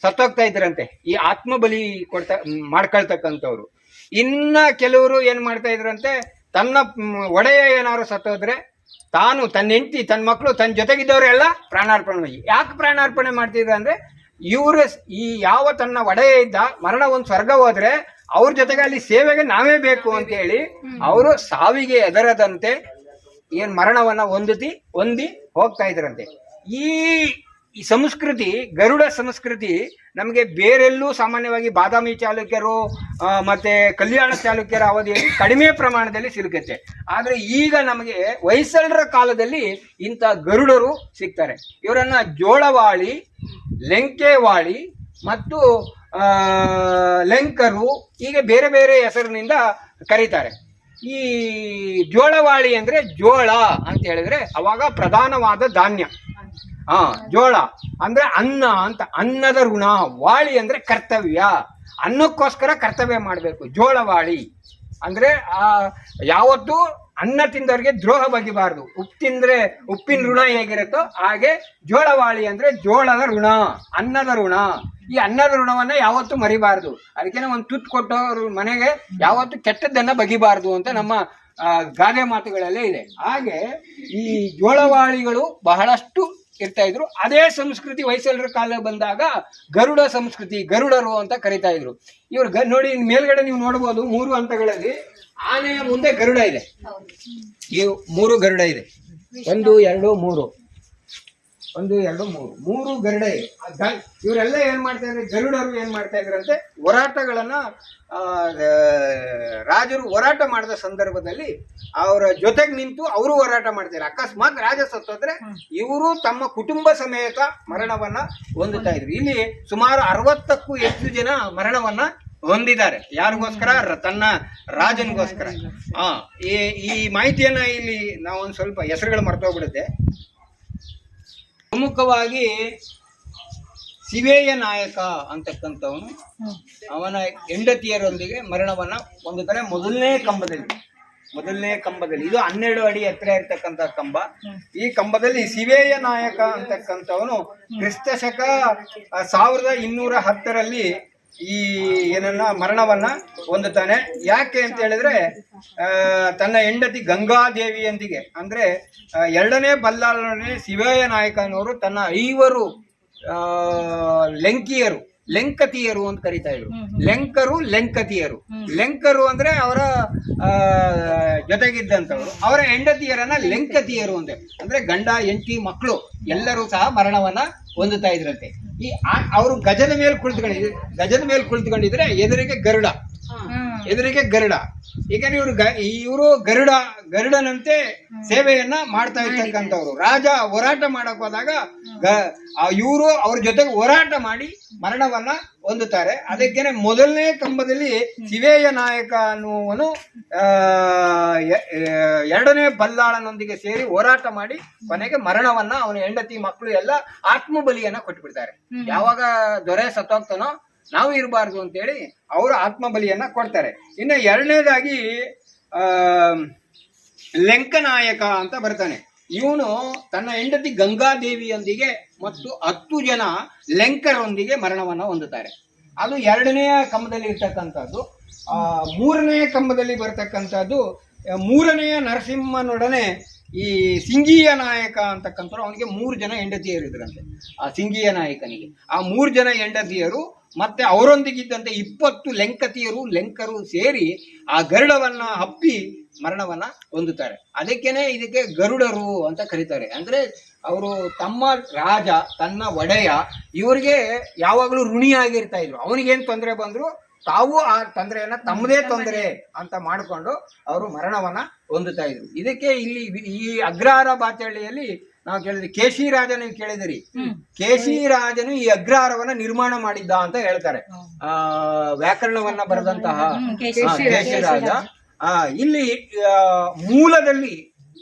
ಸತ್ತೋಗ್ತಾ ಇದ್ರಂತೆ ಈ ಆತ್ಮ ಬಲಿ ಮಾಡ್ಕೊಳ್ತಕ್ಕಂಥವ್ರು. ಇನ್ನ ಕೆಲವರು ಏನ್ ಮಾಡ್ತಾ ಇದ್ರಂತೆ, ತನ್ನ ಒಡೆಯ ಏನಾದ್ರು ಸತ್ತೋದ್ರೆ ತಾನು, ತನ್ನ ಹೆಂಡತಿ, ತನ್ನ ಮಕ್ಕಳು, ತನ್ನ ಜೊತೆಗಿದ್ದವರೆಲ್ಲ ಪ್ರಾಣಾರ್ಪಣೆ. ಯಾಕೆ ಪ್ರಾಣಾರ್ಪಣೆ ಮಾಡ್ತಿದ್ರು ಅಂದ್ರೆ, ಇವರು ಈ ಯಾವ ತನ್ನ ಒಡೆಯ ಇದ್ದ ಮರಣ ಒಂದು ಸ್ವರ್ಗ ಹೋದ್ರೆ ಅವ್ರ ಜೊತೆಗೆ ಅಲ್ಲಿ ಸೇವೆಗೆ ನಾವೇ ಬೇಕು ಅಂತ ಹೇಳಿ ಅವರು ಸಾವಿಗೆ ಎದರದಂತೆ ಏನ್ ಮರಣವನ್ನ ಹೊಂದಿ ಹೋಗ್ತಾ ಇದ್ರಂತೆ. ಈ ಸಂಸ್ಕೃತಿ, ಗರುಡ ಸಂಸ್ಕೃತಿ ನಮಗೆ ಬೇರೆಲ್ಲೂ ಸಾಮಾನ್ಯವಾಗಿ ಬಾದಾಮಿ ಚಾಲುಕ್ಯರು ಮತ್ತೆ ಕಲ್ಯಾಣ ಚಾಲುಕ್ಯರ ಅವಧಿಯಲ್ಲಿ ಕಡಿಮೆ ಪ್ರಮಾಣದಲ್ಲಿ ಸಿಲುಕುತ್ತೆ. ಆದ್ರೆ ಈಗ ನಮಗೆ ಹೊಯ್ಸಳರ ಕಾಲದಲ್ಲಿ ಇಂಥ ಗರುಡರು ಸಿಗ್ತಾರೆ. ಇವರನ್ನ ಜೋಳವಾಳಿ, ಲೆಂಕೆವಾಳಿ ಮತ್ತು ಲೆಂಕರು ಹೀಗೆ ಬೇರೆ ಬೇರೆ ಹೆಸರಿನಿಂದ ಕರೀತಾರೆ. ಈ ಜೋಳವಾಳಿ ಅಂದ್ರೆ ಜೋಳ ಅಂತ ಹೇಳಿದ್ರೆ ಅವಾಗ ಪ್ರಧಾನವಾದ ಧಾನ್ಯ. ಜೋಳ ಅಂದ್ರೆ ಅನ್ನ ಅಂತ, ಅನ್ನದ ಋಣ. ವಾಳಿ ಅಂದ್ರೆ ಕರ್ತವ್ಯ, ಅನ್ನಕ್ಕೋಸ್ಕರ ಕರ್ತವ್ಯ ಮಾಡಬೇಕು. ಜೋಳವಾಳಿ ಅಂದ್ರೆ ಯಾವತ್ತೂ ಅನ್ನ ತಿಂದವ್ರಿಗೆ ದ್ರೋಹ ಬಗೆಬಾರದು. ಉಪ್ಪು ತಿಂದ್ರೆ ಉಪ್ಪಿನ ಋಣ ಹೇಗಿರುತ್ತೋ ಹಾಗೆ ಜೋಳವಾಳಿ ಅಂದ್ರೆ ಜೋಳದ ಋಣ, ಅನ್ನದ ಋಣ. ಈ ಅನ್ನದ ಋಣವನ್ನ ಯಾವತ್ತೂ ಮರಿಬಾರ್ದು. ಅದಕ್ಕೆ ಒಂದು ತುತ್ತು ಕೊಟ್ಟವ್ರ ಮನೆಗೆ ಯಾವತ್ತೂ ಕೆಟ್ಟದ್ದನ್ನ ಬಗಿಬಾರ್ದು ಅಂತ ನಮ್ಮ ಗಾದೆ ಮಾತುಗಳಲ್ಲೇ ಇದೆ. ಹಾಗೆ ಈ ಜೋಳವಾಳಿಗಳು ಬಹಳಷ್ಟು ಇರ್ತಾ ಇದ್ರು. ಅದೇ ಸಂಸ್ಕೃತಿ ಹೊಯ್ಸಳರ ಕಾಲ ಬಂದಾಗ ಗರುಡ ಸಂಸ್ಕೃತಿ, ಗರುಡರು ಅಂತ ಕರಿತಾ ಇದ್ರು. ಇವ್ರು ನೋಡಿ, ಮೇಲ್ಗಡೆ ನೀವು ನೋಡ್ಬೋದು 3 ಹಂತಗಳಲ್ಲಿ ಆನೆಯ ಮುಂದೆ ಗರುಡ ಇದೆ. ಈ 3 ಗರುಡ ಇದೆ, 1 2 3, 1 2 3 ಗರುಡ ಇದೆ. ಇವರೆಲ್ಲ ಏನ್ ಮಾಡ್ತಾ ಇದ್ರೆ, ಗರುಡರು ಏನ್ ಮಾಡ್ತಾ ಇದ್ರಂತೆ, ಹೋರಾಟಗಳನ್ನ ರಾಜರು ಹೋರಾಟ ಮಾಡಿದ ಸಂದರ್ಭದಲ್ಲಿ ಅವರ ಜೊತೆಗೆ ನಿಂತು ಅವರು ಹೋರಾಟ ಮಾಡ್ತಾರೆ. ಅಕಸ್ಮಾತ್ ರಾಜ ಸತ್ತೋದ್ರೆ ಇವರು ತಮ್ಮ ಕುಟುಂಬ ಸಮೇತ ಮರಣವನ್ನ ಹೊಂದುತ್ತಾ ಇದ್ರು. ಇಲ್ಲಿ ಸುಮಾರು 60ಕ್ಕೂ ಹೆಚ್ಚು ಜನ ಮರಣವನ್ನ ಹೊಂದಿದ್ದಾರೆ. ಯಾರಿಗೋಸ್ಕರ? ತನ್ನ ರಾಜನಿಗೋಸ್ಕರ. ಈ ಮಾಹಿತಿಯನ್ನ ಇಲ್ಲಿ ನಾವು ಒಂದು ಸ್ವಲ್ಪ ಹೆಸರುಗಳು ಮರ್ತೋಗ್ಬಿಡುತ್ತೆ. ಪ್ರಮುಖವಾಗಿ ಶಿವೇಯ ನಾಯಕ ಅಂತಕ್ಕಂಥವನು ಅವನ ಹೆಂಡತಿಯರೊಂದಿಗೆ ಮರಣವನ್ನ ಹೊಂದುತ್ತಾನೆ. ಮೊದಲನೇ ಕಂಬದಲ್ಲಿ ಇದು 12 ಅಡಿ ಎತ್ತರ ಇರ್ತಕ್ಕಂಥ ಕಂಬ. ಈ ಕಂಬದಲ್ಲಿ ಶಿವೇಯ ನಾಯಕ ಅಂತಕ್ಕಂಥವನು ಕ್ರಿಸ್ತಶಕ 1210ರಲ್ಲಿ ಈ ಏನನ್ನ ಮರಣವನ್ನ ಹೊಂದುತ್ತಾನೆ. ಯಾಕೆ ಅಂತ ಹೇಳಿದ್ರೆ, ತನ್ನ ಹೆಂಡತಿ ಗಂಗಾದೇವಿಯೊಂದಿಗೆ ಅಂದ್ರೆ 2ನೇ ಬಲ್ಲಾಳನೇ ಶಿವೇಯ ನಾಯಕನವರು ತನ್ನ 5 ಲೆಂಕತಿಯರು ಅಂತ ಕರೀತಾ ಇದ್ರು. ಲೆಂಕರು ಅಂದ್ರೆ ಅವರ ಜೊತೆಗಿದ್ದಂಥವ್ರು. ಅವರ ಹೆಂಡತಿಯರನ್ನ ಲೆಂಕತಿಯರು ಅಂದ್ರೆ ಗಂಡ, ಹೆಂಡತಿ, ಮಕ್ಕಳು ಎಲ್ಲರೂ ಸಹ ಮರಣವನ್ನ ಹೊಂದುತ್ತಾ ಇದ್ರಂತೆ. ಈ ಅವರು ಗಜದ ಮೇಲೆ ಕುಳಿತುಕೊಂಡಿದ್ರೆ ಎದುರಿಗೆ ಗರುಡ. ಈಗ ಇವರು ಗರುಡನಂತೆ ಸೇವೆಯನ್ನ ಮಾಡ್ತಾ ಇರ್ತಕ್ಕಂಥವ್ರು. ರಾಜ ಹೋರಾಟ ಮಾಡಕ್ ಹೋದಾಗ ಇವರು ಅವ್ರ ಜೊತೆಗೆ ಹೋರಾಟ ಮಾಡಿ ಮರಣವನ್ನ ಹೊಂದುತ್ತಾರೆ. ಅದಕ್ಕೇನೆ ಮೊದಲನೇ ಕಂಬದಲ್ಲಿ ಶಿವೇಯ ನಾಯಕ ಅನ್ನುವನು 2ನೇ ಬಲ್ಲಾಳನೊಂದಿಗೆ ಸೇರಿ ಹೋರಾಟ ಮಾಡಿ ಕೊನೆಗೆ ಮರಣವನ್ನ, ಅವನ ಹೆಂಡತಿ, ಮಕ್ಕಳು ಎಲ್ಲ ಆತ್ಮಬಲಿಯನ್ನ ಕೊಟ್ಬಿಡ್ತಾರೆ. ಯಾವಾಗ ದೊರೆ ಸತ್ತೋಗ್ತಾನೋ ನಾವು ಇರಬಾರ್ದು ಅಂತೇಳಿ ಅವರು ಆತ್ಮಬಲಿಯನ್ನ ಕೊಡ್ತಾರೆ. ಇನ್ನು 2ನೇದಾಗಿ ಲೆಂಕನಾಯಕ ಅಂತ ಬರ್ತಾನೆ. ಇವನು ತನ್ನ ಹೆಂಡತಿ ಗಂಗಾದೇವಿಯೊಂದಿಗೆ ಮತ್ತು 10 ಜನ ಲೆಂಕರೊಂದಿಗೆ ಮರಣವನ್ನ ಹೊಂದುತ್ತಾರೆ. ಅದು 2ನೇ ಕಂಬದಲ್ಲಿ ಇರ್ತಕ್ಕಂಥದ್ದು. 3ನೇ ಕಂಬದಲ್ಲಿ ಬರ್ತಕ್ಕಂಥದ್ದು 3ನೇ ನರಸಿಂಹನೊಡನೆ ಈ ಸಿಂಗಿಯ ನಾಯಕ ಅಂತಕ್ಕಂಥವ್ರು. ಅವನಿಗೆ 3 ಜನ ಹೆಂಡತಿಯರು ಇದ್ರಂತೆ. ಆ ಸಿಂಗಿಯ ನಾಯಕನಿಗೆ ಆ 3 ಜನ ಹೆಂಡತಿಯರು ಮತ್ತೆ ಅವರೊಂದಿಗಿದ್ದಂತೆ 20 ಲೆಂಕರು ಸೇರಿ ಆ ಗರುಡವನ್ನ ಹಪ್ಪಿ ಮರಣವನ್ನ ಹೊಂದುತ್ತಾರೆ. ಅದಕ್ಕೇನೆ ಇದಕ್ಕೆ ಗರುಡರು ಅಂತ ಕರೀತಾರೆ. ಅಂದ್ರೆ ಅವರು ತಮ್ಮ ರಾಜ, ತನ್ನ ಒಡೆಯ, ಇವರಿಗೆ ಯಾವಾಗಲೂ ಋಣಿಯಾಗಿರ್ತಾ ಇದ್ರು. ಅವನಿಗೇನು ತೊಂದರೆ ಬಂದ್ರು ತಾವು ಆ ತೊಂದರೆಯನ್ನ ತಮ್ಮದೇ ತೊಂದರೆ ಅಂತ ಮಾಡಿಕೊಂಡು ಅವರು ಮರಣವನ್ನ ಹೊಂದುತ್ತಾ ಇದ್ರು. ಇದಕ್ಕೆ ಇಲ್ಲಿ ಈ ಅಗ್ರಹಾರ ಬಾಚಹಳ್ಳಿಯಲ್ಲಿ ನಾವು ಕೇಳಿದ್ರಿ, ಕೇಶಿರಾಜನ ಕೇಳಿದಿರಿ. ಕೇಶಿರಾಜನು ಈ ಅಗ್ರಹಾರವನ್ನ ನಿರ್ಮಾಣ ಮಾಡಿದ್ದ ಅಂತ ಹೇಳ್ತಾರೆ. ವ್ಯಾಕರಣವನ್ನ ಬರೆದಂತಹ ಕೇಶಿರಾಜ. ಇಲ್ಲಿ ಮೂಲದಲ್ಲಿ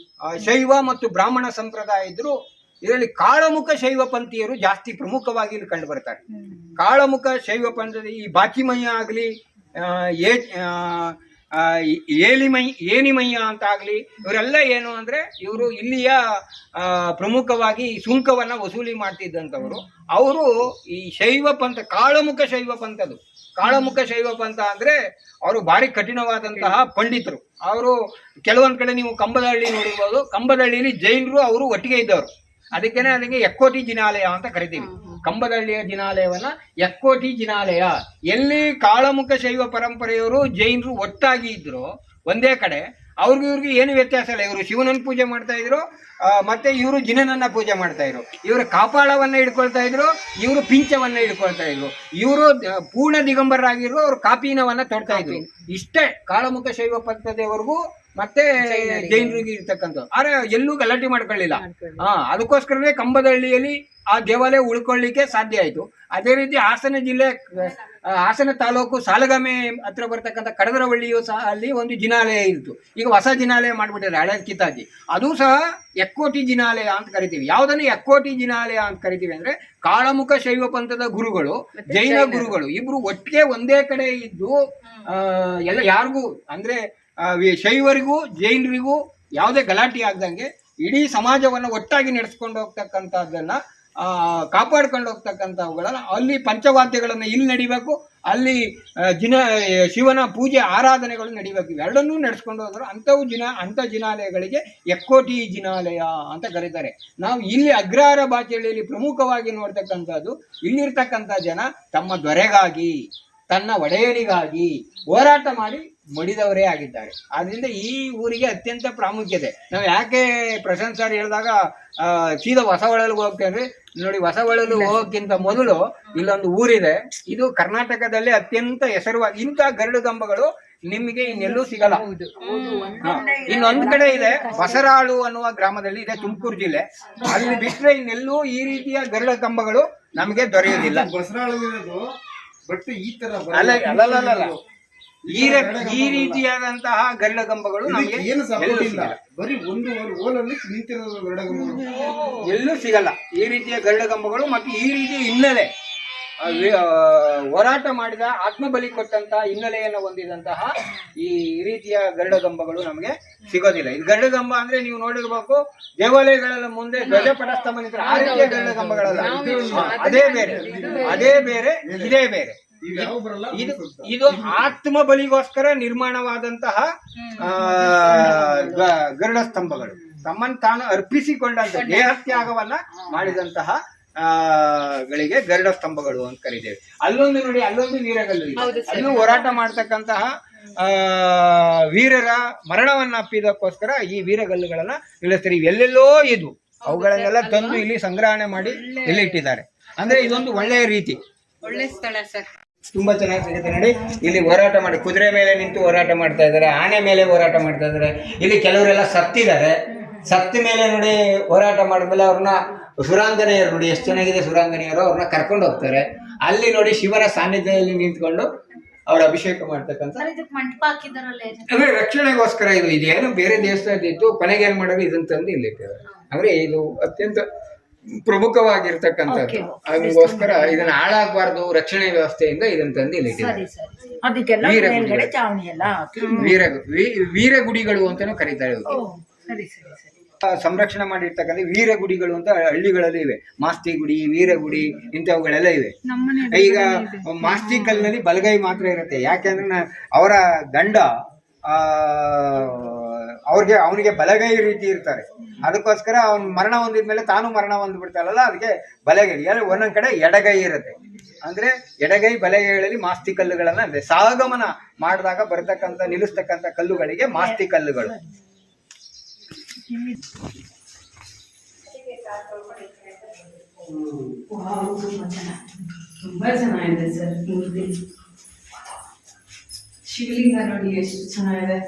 ಶೈವ ಮತ್ತು ಬ್ರಾಹ್ಮಣ ಸಂಪ್ರದಾಯ ಇದ್ರು. ಇದರಲ್ಲಿ ಕಾಳಮುಖ ಶೈವ ಪಂಥೀಯರು ಜಾಸ್ತಿ ಪ್ರಮುಖವಾಗಿ ಇಲ್ಲಿ ಕಂಡು ಬರ್ತಾರೆ. ಕಾಳಮುಖ ಶೈವ ಪಂಥದ ಈ ಬಾಚಿಮಯ್ಯ ಆಗಲಿ, ಏನಿಮಯ್ಯ ಅಂತ ಆಗ್ಲಿ, ಇವರೆಲ್ಲ ಏನು ಅಂದ್ರೆ ಇವರು ಇಲ್ಲಿಯ ಪ್ರಮುಖವಾಗಿ ಸುಂಕವನ್ನ ವಸೂಲಿ ಮಾಡ್ತಿದ್ದಂಥವ್ರು. ಅವರು ಈ ಶೈವ ಪಂಥ, ಕಾಳಮುಖ ಶೈವ ಪಂಥದು. ಕಾಳಮುಖ ಶೈವ ಪಂಥ ಅಂದ್ರೆ ಅವರು ಭಾರಿ ಕಠಿಣವಾದಂತಹ ಪಂಡಿತರು. ಅವರು ಕೆಲವೊಂದ್ ಕಡೆ ನೀವು ಕಂಬದಹಳ್ಳಿ ನೋಡಿರ್ಬೋದು, ಕಂಬದಹಳ್ಳಿಲಿ ಜೈನರು ಅವರು ಒಟ್ಟಿಗೆ ಇದ್ದವರು. ಅದಕ್ಕೆ ಎಕ್ಕೋಟಿ ಜಿನಾಲಯ ಅಂತ ಕರಿತೀವಿ. ಕಂಬದಹಳ್ಳಿಯ ಜಿನಾಲಯವನ್ನ ಎಕ್ಕೋಟಿ ಜಿನಾಲಯ. ಎಲ್ಲಿ ಕಾಳಮುಖ ಶೈವ ಪರಂಪರೆಯವರು ಜೈನರು ಒಟ್ಟಾಗಿ ಇದ್ರು ಒಂದೇ ಕಡೆ, ಇವ್ರಿಗೆ ಏನು ವ್ಯತ್ಯಾಸ ಇಲ್ಲ. ಇವರು ಶಿವನನ್ನ ಪೂಜೆ ಮಾಡ್ತಾ ಇದ್ರು, ಮತ್ತೆ ಇವರು ಜಿನನನ್ನ ಪೂಜೆ ಮಾಡ್ತಾ ಇದ್ರು. ಇವರು ಕಾಪಾಳವನ್ನ ಹಿಡ್ಕೊಳ್ತಾ ಇದ್ರು, ಇವರು ಪಿಂಚವನ್ನ ಹಿಡ್ಕೊಳ್ತಾ ಇದ್ರು. ಇವರು ಪೂರ್ಣ ದಿಗಂಬರರಾಗಿದ್ರು, ಅವರು ಕಾಪೀನವನ್ನ ತೊಡ್ತಾ ಇದ್ರು. ಇಷ್ಟೇ ಕಾಳಮುಖ ಶೈವ ಪಂಥದವರೆಗೂ ಮತ್ತೆ ಜೈನರಿಗೆ ಇರ್ತಕ್ಕಂಥ. ಆದ್ರೆ ಎಲ್ಲೂ ಗಲಾಟೆ ಮಾಡ್ಕೊಳ್ಳಿಲ್ಲ. ಅದಕ್ಕೋಸ್ಕರವೇ ಕಂಬದಹಳ್ಳಿಯಲ್ಲಿ ಆ ದೇವಾಲಯ ಉಳ್ಕೊಳ್ಳಿಕ್ಕೆ ಸಾಧ್ಯ ಆಯ್ತು. ಅದೇ ರೀತಿ ಹಾಸನ ಜಿಲ್ಲೆ, ಹಾಸನ ತಾಲೂಕು ಸಾಲಗಾಮೆ ಹತ್ರ ಬರ್ತಕ್ಕಂಥ ಕಡದರವಳ್ಳಿಯು ಸಹ ಅಲ್ಲಿ ಒಂದು ಜಿನಾಲಯ ಇತ್ತು. ಈಗ ಹೊಸ ಜಿನಾಲಯ ಮಾಡ್ಬಿಟ್ಟಿದ್ದಾರೆ, ಹಳೆ ಕಿತ್ತಾಕಿ. ಅದು ಸಹ ಎಕ್ಕೋಟಿ ಜಿನಾಲಯ ಅಂತ ಕರಿತೀವಿ. ಯಾವುದನ್ನು ಎಕ್ಕೋಟಿ ಜಿನಾಲಯ ಅಂತ ಕರಿತೀವಿ ಅಂದ್ರೆ ಕಾಳಮುಖ ಶೈವ ಪಂಥದ ಗುರುಗಳು, ಜೈನ ಗುರುಗಳು ಇಬ್ರು ಒಟ್ಟಿಗೆ ಒಂದೇ ಕಡೆ ಇದ್ದು ಎಲ್ಲ ಯಾರಿಗೂ ಅಂದ್ರೆ ಶೈವರಿಗೂ ಜೈನರಿಗೂ ಯಾವುದೇ ಗಲಾಟೆ ಆಗ್ದಂಗೆ ಇಡೀ ಸಮಾಜವನ್ನು ಒಟ್ಟಾಗಿ ನಡೆಸ್ಕೊಂಡು ಹೋಗ್ತಕ್ಕಂಥದ್ದನ್ನ ಕಾಪಾಡ್ಕೊಂಡು ಹೋಗ್ತಕ್ಕಂಥವುಗಳನ್ನ, ಅಲ್ಲಿ ಪಂಚವಾದ್ಯಗಳನ್ನ ಇಲ್ಲಿ ನಡಿಬೇಕು, ಅಲ್ಲಿ ಶಿವನ ಪೂಜೆ ಆರಾಧನೆಗಳು ನಡಿಬೇಕು. ಇವೆರಡನ್ನೂ ನಡೆಸ್ಕೊಂಡು ಹೋದ್ರು ಅಂಥ ಜಿನಾಲಯಗಳಿಗೆ ಎಕ್ಕೋಟಿ ಜಿನಾಲಯ ಅಂತ ಕರೀತಾರೆ. ನಾವು ಇಲ್ಲಿ ಅಗ್ರಹಾರ ಬಾಚಹಳ್ಳಿಯಲ್ಲಿ ಪ್ರಮುಖವಾಗಿ ನೋಡ್ತಕ್ಕಂಥದ್ದು, ಇಲ್ಲಿರ್ತಕ್ಕಂಥ ಜನ ತಮ್ಮ ದೊರೆಗಾಗಿ, ತನ್ನ ಒಡೆಯರಿಗಾಗಿ ಹೋರಾಟ ಮಾಡಿ ಮಡಿದವರೇ ಆಗಿದ್ದಾರೆ. ಆದ್ರಿಂದ ಈ ಊರಿಗೆ ಅತ್ಯಂತ ಪ್ರಾಮುಖ್ಯತೆ. ನಾವು ಯಾಕೆ ಪ್ರಶಾಂತ್ ಸರ್ ಹೇಳಿದಾಗ ಸೀದಾ ಹೊಸಹೊಳಲಿಗೆ ಹೋಗ್ತೇವೆ ನೋಡಿ, ಹೊಸಹೊಳಲು ಹೋಗೋಕ್ಕಿಂತ ಮೊದಲು ಇಲ್ಲೊಂದು ಊರಿದೆ, ಇದು ಕರ್ನಾಟಕದಲ್ಲಿ ಅತ್ಯಂತ ಹೆಸರುವಾದ. ಇಂಥ ಗರುಡು ಕಂಬಗಳು ನಿಮಗೆ ಇನ್ನೆಲ್ಲೂ ಸಿಗಲ್ಲ. ಇನ್ನೊಂದು ಕಡೆ ಇದೆ, ಹೊಸರಾಳು ಅನ್ನುವ ಗ್ರಾಮದಲ್ಲಿ ಇದೆ, ತುಮಕೂರು ಜಿಲ್ಲೆ. ಅಲ್ಲಿ ಬಿಟ್ಟರೆ ಇನ್ನೆಲ್ಲೂ ಈ ರೀತಿಯ ಗರುಡ ಕಂಬಗಳು ನಮಗೆ ದೊರೆಯುವುದಿಲ್ಲ. ಅಲ್ಲ, ಈ ರೀತಿಯಾದಂತಹ ಗರುಡ ಕಂಬಗಳು ನಮಗೆ ಎಲ್ಲೂ ಸಿಗಲ್ಲ. ಈ ರೀತಿಯ ಗರುಡ ಕಂಬಗಳು ಮತ್ತು ಈ ರೀತಿಯ ಹಿನ್ನೆಲೆ, ಹೋರಾಟ ಮಾಡಿದ ಆತ್ಮಬಲಿ ಕೊಟ್ಟಂತಹ ಹಿನ್ನೆಲೆಯನ್ನು ಹೊಂದಿದಂತಹ ಈ ರೀತಿಯ ಗರುಡ ಕಂಬಗಳು ನಮಗೆ ಸಿಗೋದಿಲ್ಲ. ಇದು ಗರುಡ ಕಂಬ ಅಂದ್ರೆ ನೀವು ನೋಡಿರ್ಬೇಕು, ದೇವಾಲಯಗಳೆಲ್ಲ ಮುಂದೆ ಧ್ವಜಪಟ ಸ್ತಂಭ, ಆ ರೀತಿಯ ಗರುಡ ಕಂಬಗಳಲ್ಲ. ಅದೇ ಬೇರೆ, ಇದೇ ಬೇರೆ. ಇದು ಆತ್ಮ ಬಲಿಗೋಸ್ಕರ ನಿರ್ಮಾಣವಾದಂತಹ ಗರುಡ ಸ್ತಂಭಗಳು. ತಮ್ಮನ್ನು ತಾನು ಅರ್ಪಿಸಿಕೊಂಡಂತ ದೇಹತ್ಯಾಗವನ್ನ ಮಾಡಿದಂತಹ ಗಳಿಗೆ ಗರುಡ ಸ್ತಂಭಗಳು ಅಂತ ಕರೀತೇವೆ. ಅಲ್ಲೊಂದು ನೋಡಿ, ಅಲ್ಲೊಂದು ವೀರಗಲ್ಲು ಇದೆ. ಅಲ್ಲೂ ಹೋರಾಟ ಮಾಡ್ತಕ್ಕಂತಹ ವೀರರ ಮರಣವನ್ನ ಅಪ್ಪಿದಕ್ಕೋಸ್ಕರ ಈ ವೀರಗಲ್ಲುಗಳನ್ನ ನಿಲ್ಲಿಸ್ತಾರೆ. ಇವೆಲ್ಲೆಲ್ಲೋ ಇದು, ಅವುಗಳನ್ನೆಲ್ಲ ತಂದು ಇಲ್ಲಿ ಸಂಗ್ರಹಣೆ ಮಾಡಿ ಇಲ್ಲಿ ಇಟ್ಟಿದ್ದಾರೆ. ಅಂದ್ರೆ ಇದೊಂದು ಒಳ್ಳೆಯ ರೀತಿ, ಒಳ್ಳೆ ಸ್ಥಳ ಸರ್. ತುಂಬಾ ಚೆನ್ನಾಗಿ ಸಿಗುತ್ತೆ ನೋಡಿ. ಇಲ್ಲಿ ಹೋರಾಟ ಮಾಡಿ, ಕುದುರೆ ಮೇಲೆ ನಿಂತು ಹೋರಾಟ ಮಾಡ್ತಾ ಇದ್ದಾರೆ, ಆನೆ ಮೇಲೆ ಹೋರಾಟ ಮಾಡ್ತಾ ಇದ್ದಾರೆ. ಇಲ್ಲಿ ಕೆಲವರೆಲ್ಲ ಸತ್ತಿದ್ದಾರೆ. ಸತ್ತ ಮೇಲೆ ನೋಡಿ ಹೋರಾಟ ಮಾಡಿದ್ಮೇಲೆ ಅವ್ರನ್ನ ಸುರಾಂಗನೆಯರು ನೋಡಿ, ಎಷ್ಟು ಚೆನ್ನಾಗಿದೆ ಸುರಾಂಗನೆಯರು, ಅವ್ರನ್ನ ಕರ್ಕೊಂಡು ಹೋಗ್ತಾರೆ. ಅಲ್ಲಿ ನೋಡಿ ಶಿವನ ಸಾನ್ನಿಧ್ಯದಲ್ಲಿ ನಿಂತ್ಕೊಂಡು ಅವ್ರ ಅಭಿಷೇಕ ಮಾಡ್ತಕ್ಕಂಥ ಅಂದ್ರೆ ರಕ್ಷಣೆಗೋಸ್ಕರ ಇದು. ಇದೇನು ಬೇರೆ ದೇವಸ್ಥಾನದಿತ್ತು, ಕೊನೆಗೆ ಏನ್ ಮಾಡೋದು ಇದನ್ನ ತಂದು ಇಲ್ಲಿ ಇಟ್ಟಿದ್ದಾರೆ. ಅಂದ್ರೆ ಇದು ಅತ್ಯಂತ ಪ್ರಮುಖವಾಗಿರ್ತಕ್ಕಂಥದ್ದು. ಅದಕ್ಕೋಸ್ಕರ ಇದನ್ನ ಹಾಳಾಗಬಾರ್ದು, ರಕ್ಷಣೆ ವ್ಯವಸ್ಥೆಯಿಂದ ಇದನ್ನ ತಂದು ಇಲ್ಲಿ ಇಟ್ಟಿದ್ದಾರೆ. ವೀರಗುಡಿಗಳು ಅಂತಾನು ಕರೀತಾರೆ. ಸಂರಕ್ಷಣೆ ಮಾಡಿರ್ತಕ್ಕಂಥ ವೀರಗುಡಿಗಳು ಅಂತ ಹಳ್ಳಿಗಳಲ್ಲಿ ಇವೆ. ಮಾಸ್ತಿ ಗುಡಿ, ವೀರಗುಡಿ ಇಂಥವುಗಳೆಲ್ಲ ಇವೆ. ಈಗ ಮಾಸ್ತಿ ಕಲ್ಲಿನಲ್ಲಿ ಬಲಗೈ ಮಾತ್ರ ಇರುತ್ತೆ. ಯಾಕೆಂದ್ರೆ ಅವರ ಗಂಡ ಅವನಿಗೆ ಬಲಗೈ ರೀತಿ ಇರ್ತಾರೆ. ಅದಕ್ಕೋಸ್ಕರ ಅವನ್ ಮರಣ ಹೊಂದಿದ್ಮೇಲೆ ತಾನು ಮರಣ ಹೊಂದ್ಬಿಡ್ತಾರಲ್ಲ, ಅದಕ್ಕೆ ಬಲಗೈ. ಒಂದೊಂದ್ ಕಡೆ ಎಡಗೈ ಇರುತ್ತೆ. ಅಂದ್ರೆ ಎಡಗೈ ಬಲಗೈಗಳಲ್ಲಿ ಮಾಸ್ತಿ ಕಲ್ಲುಗಳನ್ನ, ಅಂದ್ರೆ ಸಾಗಮನ ಮಾಡಿದಾಗ ಬರ್ತಕ್ಕಂಥ ನಿಲ್ಲಿಸ್ತಕ್ಕಂಥ ಕಲ್ಲುಗಳಿಗೆ ಮಾಸ್ತಿ ಕಲ್ಲುಗಳು. ತುಂಬಾ ಚೆನ್ನಾಗಿದೆ ಸರ್ ಮೂರ್ತಿ. ಶಿವಲಿಂಗ ನೋಡಿ ಎಷ್ಟು ಚೆನ್ನಾಗಿದೆ.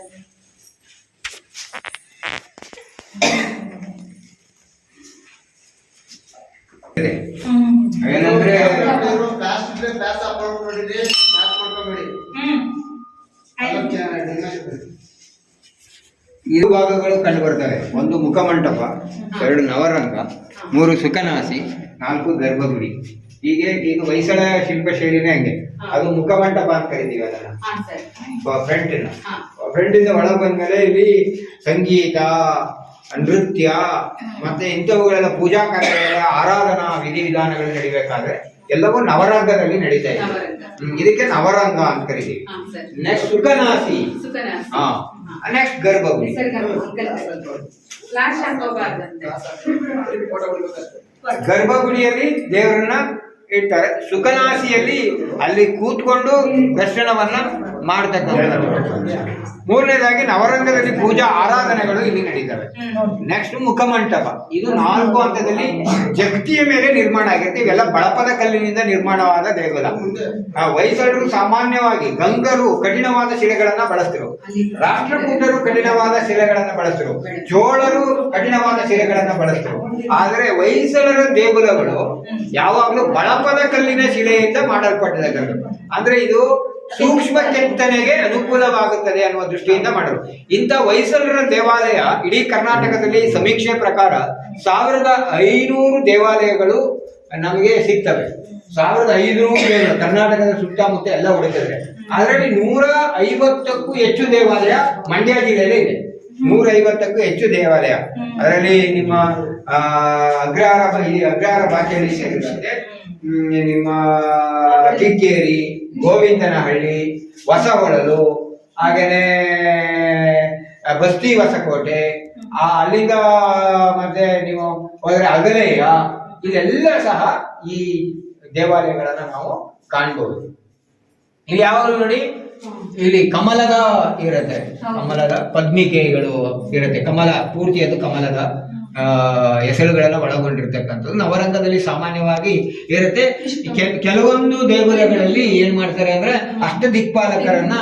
ಏನಂದ್ರೆ ಇರು ಭಾಗಗಳು ಕಂಡು ಬರ್ತವೆ. ಒಂದು ಮುಖಮಂಟಪ, 2 ನವರಂಗ, 3 ಸುಖನಾಸಿ, 4 ಗರ್ಭಗುಡಿ. ಹೀಗೆ ಇದು ಹೊಯ್ಸಳ ಶಿಲ್ಪಶೈಲಿನೇ ಹಂಗೆ. ಅದು ಮುಖಮಂಟಪ ಅಂತ ಕರಿತೀವಿ ಅದನ್ನ. ಫ್ರಂಟ್ ಇಂದ ಒಳಗೆ ಬಂದ್ಮೇಲೆ ಇಲ್ಲಿ ಸಂಗೀತ, ನೃತ್ಯ ಮತ್ತೆ ಇಂಥವುಗಳೆಲ್ಲ ಪೂಜಾ ಕಾರ್ಯಗಳ ಆರಾಧನಾ ವಿಧಿವಿಧಾನಗಳು ನಡಿಬೇಕಾದ್ರೆ ಎಲ್ಲವೂ ನವರಂಗದಲ್ಲಿ ನಡೀತಾ ಇದೆ. ಇದಕ್ಕೆ ನವರಂಗ ಅಂತ ಕರಿತೀವಿ. ನೆಕ್ಸ್ಟ್ ಸುಖನಾಸಿ, ನೆಕ್ಸ್ಟ್ ಗರ್ಭಗುಡಿ. ಗರ್ಭಗುಡಿಯಲ್ಲಿ ದೇವರನ್ನ ಇಡ್ತಾರೆ. ಸುಖನಾಸಿಯಲ್ಲಿ ಅಲ್ಲಿ ಕೂತ್ಕೊಂಡು ದರ್ಶನವನ್ನ ಮಾಡ್ತಕ್ಕಂಥದ್ದು. ಮೂರನೇದಾಗಿ ನವರಂಗದಲ್ಲಿ ಪೂಜಾ ಆರಾಧನೆಗಳು ಇಲ್ಲಿ ನಡೀತವೆ. ನೆಕ್ಸ್ಟ್ ಮುಖಮಂಟಪ. ಇದು 4 ಹಂತದಲ್ಲಿ ಜಗತಿಯ ಮೇಲೆ ನಿರ್ಮಾಣ ಆಗಿರುತ್ತೆ. ಇವೆಲ್ಲ ಬಳಪದ ಕಲ್ಲಿನಿಂದ ನಿರ್ಮಾಣವಾದ ದೇಗುಲ. ಹೊಯ್ಸಳರು ಸಾಮಾನ್ಯವಾಗಿ ಗಂಗರು ಕಠಿಣವಾದ ಶಿಲೆಗಳನ್ನ ಬಳಸ್ತಿರು, ರಾಷ್ಟ್ರಕೂಟರು ಕಠಿಣವಾದ ಶಿಲೆಗಳನ್ನ ಬಳಸ್ತಿರು, ಚೋಳರು ಕಠಿಣವಾದ ಶಿಲೆಗಳನ್ನ ಬಳಸ್ತಿರು. ಆದ್ರೆ ಹೊಯ್ಸಳರ ದೇಗುಲಗಳು ಯಾವಾಗಲೂ ಬಳಪದ ಕಲ್ಲಿನ ಶಿಲೆಯಿಂದ ಮಾಡಲ್ಪಟ್ಟಿದೆ. ಅಂದ್ರೆ ಇದು ಸೂಕ್ಷ್ಮ ಕೆತ್ತನೆಗೆ ಅನುಕೂಲವಾಗುತ್ತದೆ ಅನ್ನುವ ದೃಷ್ಟಿಯಿಂದ ಮಾಡಲು. ಇಂಥ ಹೊಯ್ಸಳರ ದೇವಾಲಯ ಇಡೀ ಕರ್ನಾಟಕದಲ್ಲಿ ಸಮೀಕ್ಷೆ ಪ್ರಕಾರ 1500 ದೇವಾಲಯಗಳು ನಮಗೆ ಸಿಗ್ತವೆ. 1500 ಕರ್ನಾಟಕದ ಸುತ್ತಮುತ್ತ ಎಲ್ಲ ಹೊಡಿತದೆ. ಅದರಲ್ಲಿ 150ಕ್ಕೂ ಹೆಚ್ಚು ದೇವಾಲಯ ಮಂಡ್ಯ ಜಿಲ್ಲೆಯಲ್ಲಿ ಇದೆ. 150ಕ್ಕೂ ಹೆಚ್ಚು ದೇವಾಲಯ. ಅದರಲ್ಲಿ ನಿಮ್ಮ ಅಗ್ರಹಾರ ಭಾಷೆಯಲ್ಲಿ ಸೇರಿದಂತೆ ನಿಮ್ಮ ಕಿಕ್ಕೇರಿ, ಗೋವಿಂದನಹಳ್ಳಿ, ಹೊಸಹೊಳಲು, ಹಾಗೇನೆ ಬಸ್ತಿ ಹೊಸಕೋಟೆ, ಅಲ್ಲಿಂದ ಮತ್ತೆ ನೀವು ಹೋದ್ರೆ ಅಗಲೆಯ, ಇದೆಲ್ಲ ಸಹ ಈ ದೇವಾಲಯಗಳನ್ನ ನಾವು ಕಾಣ್ಬೋದು. ಇಲ್ಲಿ ಯಾವಾಗಲೂ ನೋಡಿ, ಇಲ್ಲಿ ಕಮಲದ ಇರುತ್ತೆ, ಕಮಲದ ಪದ್ಮಿಕೆಗಳು ಇರುತ್ತೆ. ಕಮಲ ಪೂರ್ತಿ ಅದು ಕಮಲದ ಹೆಸರುಗಳೆಲ್ಲ ಒಳಗೊಂಡಿರ್ತಕ್ಕಂಥದ್ದು ನವರಂಗದಲ್ಲಿ ಸಾಮಾನ್ಯವಾಗಿ ಇರುತ್ತೆ. ಕೆಲವೊಂದು ದೇಗುಲಗಳಲ್ಲಿ ಏನ್ ಮಾಡ್ತಾರೆ ಅಂದ್ರೆ ಅಷ್ಟ ದಿಕ್ಪಾಲಕರನ್ನ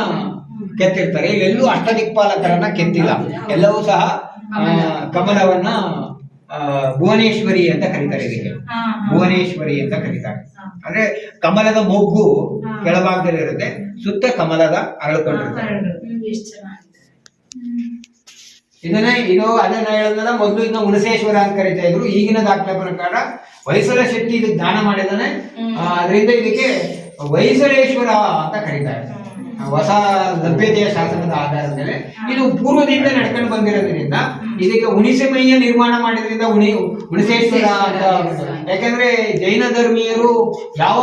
ಕೆತ್ತಿರ್ತಾರೆ. ಇಲ್ಲೆಲ್ಲೂ ಅಷ್ಟ ದಿಕ್ಪಾಲಕರನ್ನ ಕೆತ್ತಿಲ್ಲ. ಎಲ್ಲವೂ ಸಹ ಕಮಲವನ್ನ ಭುವನೇಶ್ವರಿ ಅಂತ ಕರೀತಾರೆ. ಇದಕ್ಕೆ ಭುವನೇಶ್ವರಿ ಅಂತ ಕರೀತಾರೆ. ಅಂದ್ರೆ ಕಮಲದ ಮೊಗ್ಗು ಕೆಳಭಾಗದಲ್ಲಿ ಇರುತ್ತೆ, ಸುತ್ತ ಕಮಲದ ಅರಳ್ಕೊಂಡಿರುತ್ತೆ. ಅದನ್ನ ಹೇಳಿದ್ರೆ ಮೊದಲು ಇದನ್ನ ಹುಣಸೇಶ್ವರ ಅಂತ ಕರೀತಾ ಇದ್ರು. ಈಗಿನ ದಾಖಲೆ ಪ್ರಕಾರ ಹೊಯ್ಸಳ ಶೆಟ್ಟಿ ಇದಕ್ಕೆ ದಾನ ಮಾಡಿದಾನೆ, ಅದರಿಂದ ಇದಕ್ಕೆ ಹೊಯ್ಸಳೇಶ್ವರ ಅಂತ ಕರೀತಾರೆ. ಹೊಸ ಲಭ್ಯತೆಯ ಶಾಸನದ ಆಧಾರದ ಮೇಲೆ ಇದು ಪೂರ್ವದಿಂದ ನಡ್ಕೊಂಡು ಬಂದಿರೋದ್ರಿಂದ ಇದಕ್ಕೆ ಹುಣಿಸೆಮಯ್ಯ ನಿರ್ಮಾಣ ಮಾಡಿದ್ರಿಂದ ಹುಣಸೇಶ್ವರ ಅಂತ. ಯಾಕಂದ್ರೆ ಜೈನ ಧರ್ಮೀಯರು ಯಾವ